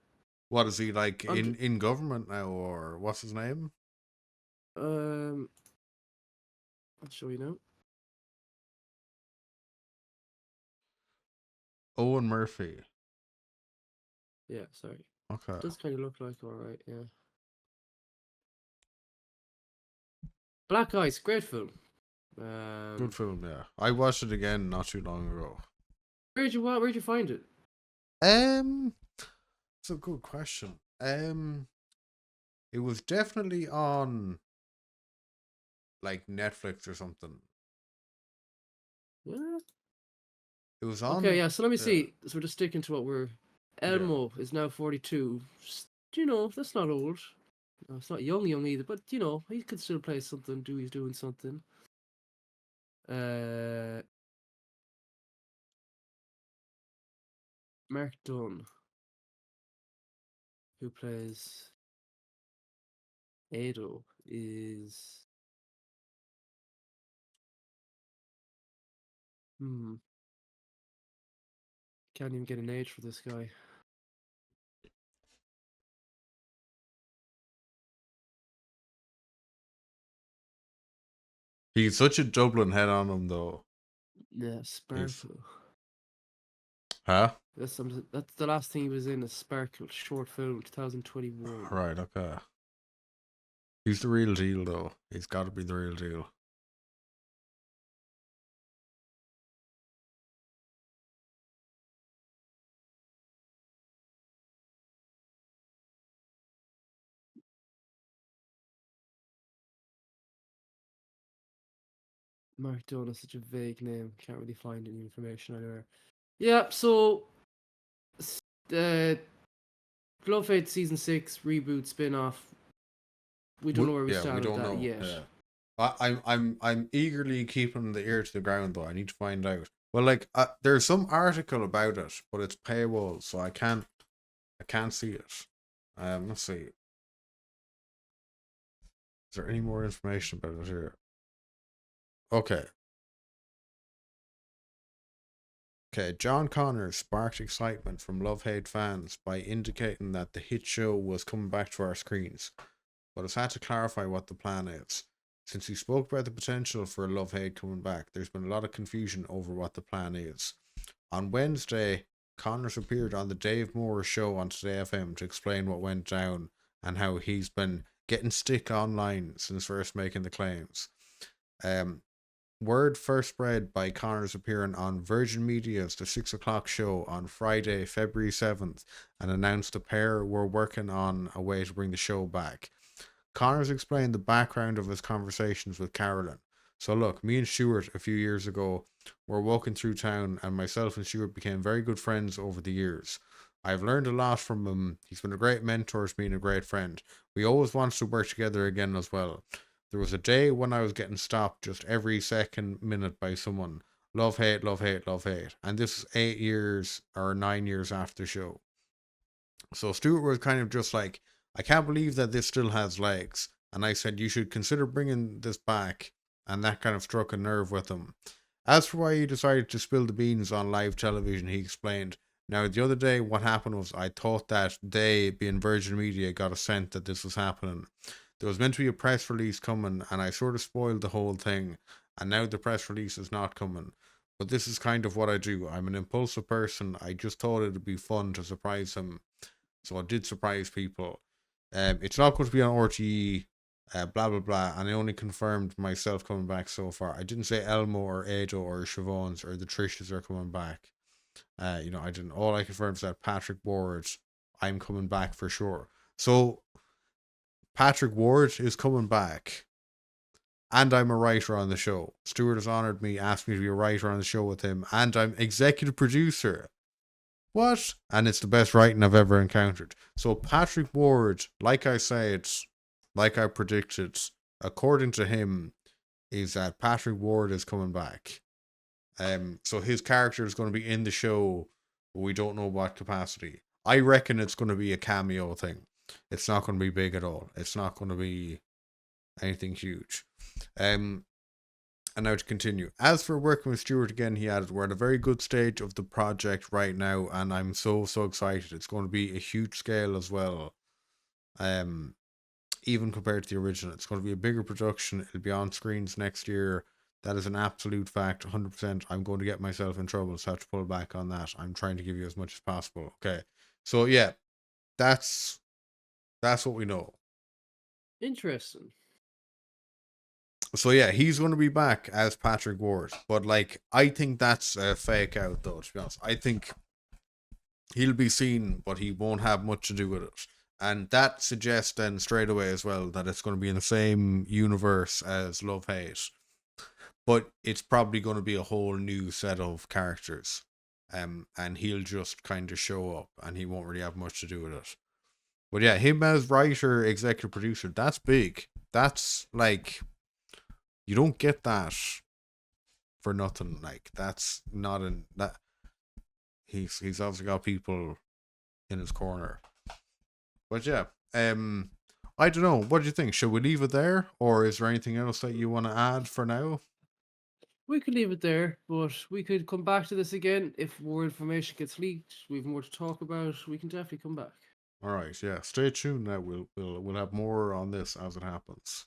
What is he like in government now, or what's his name? I'll show you now. Owen Murphy. Yeah, sorry. Okay. Does kind of look like alright, yeah. Black Eyes, great film. Good film, yeah. I watched it again not too long ago. Where'd you find it? It's a good question. It was definitely on like Netflix or something. Yeah. It was on. Okay, yeah. So let me see. So we're just sticking to what we're. Elmo is now 42. That's not old. No, it's not young either. But he could still play something. He's doing something. Mark Dunn, who plays Ado, is. Can't even get an age for this guy. He's such a Dublin head on him, though. Yeah, Sparkle. Huh? That's the last thing he was in, a Sparkle short film, 2021. Right, okay. He's the real deal, though. He's got to be the real deal. Mark Dunn is such a vague name. Can't really find any information anywhere. Yeah, so Glow Fate Season 6 reboot spin-off. We don't know where we stand with that yet. I'm eagerly keeping the ear to the ground though. I need to find out. Well, like there's some article about it, but it's paywall, so I can't see it. Let's see. Is there any more information about it here? Okay. Okay, John Connor sparked excitement from Love Hate fans by indicating that the hit show was coming back to our screens, but has had to clarify what the plan is. Since he spoke about the potential for Love Hate coming back, there's been a lot of confusion over what the plan is. On Wednesday, Connors appeared on the Dave Moore show on Today FM to explain what went down and how he's been getting stick online since first making the claims. Um, Word first spread by Connors appearing on Virgin Media's The 6 O'Clock Show on Friday, February 7th, and announced the pair were working on a way to bring the show back. Connors explained the background of his conversations with Carolyn. So look, me and Stuart a few years ago were walking through town, and myself and Stuart became very good friends over the years. I've learned a lot from him. He's been a great mentor to me and a great friend. We always wanted to work together again as well. There was a day when I was getting stopped just every second minute by someone. Love, hate, love, hate, love, hate. And this is 8 years or 9 years after the show. So Stuart was kind of just like, I can't believe that this still has legs. And I said, you should consider bringing this back. And that kind of struck a nerve with him. As for why he decided to spill the beans on live television, he explained, now, the other day, what happened was I thought that they, being Virgin Media, got a scent that this was happening. There was meant to be a press release coming, and I sort of spoiled the whole thing. And now the press release is not coming. But this is kind of what I do. I'm an impulsive person. I just thought it would be fun to surprise him. So I did surprise people. It's not going to be on RTE, blah, blah, blah. And I only confirmed myself coming back so far. I didn't say Elmo or Ado or Siobhan's or the Trishas are coming back. I didn't. All I confirmed is that Patrick Ward, I'm coming back for sure. So Patrick Ward is coming back, and I'm a writer on the show. Stuart has honoured me, asked me to be a writer on the show with him, and I'm executive producer. What? And it's the best writing I've ever encountered. So Patrick Ward, like I said, like I predicted, according to him, is that Patrick Ward is coming back. So his character is going to be in the show, but we don't know what capacity. I reckon it's going to be a cameo thing. It's not going to be big at all. It's not going to be anything huge. And now to continue. As for working with Stuart again, he added, we're at a very good stage of the project right now, and I'm so excited. It's going to be a huge scale as well. Even compared to the original, it's going to be a bigger production. It'll be on screens next year. That is an absolute fact, 100%. I'm going to get myself in trouble, so I have to pull back on that. I'm trying to give you as much as possible. Okay, so yeah, that's what we know. Interesting. So yeah, he's going to be back as Patrick Ward, but like I think that's a fake out though. To be honest, I think he'll be seen, but he won't have much to do with it. And that suggests then straight away as well that it's going to be in the same universe as Love Hate. But it's probably going to be a whole new set of characters. And he'll just kind of show up and he won't really have much to do with it. But yeah, him as writer, executive producer, that's big. That's like, you don't get that for nothing. Like, that's not in that. He's obviously got people in his corner. But yeah, I don't know. What do you think? Should we leave it there, or is there anything else that you want to add for now? We could leave it there, but we could come back to this again if more information gets leaked. We have more to talk about. We can definitely come back. All right, yeah. Stay tuned. Now we'll have more on this as it happens.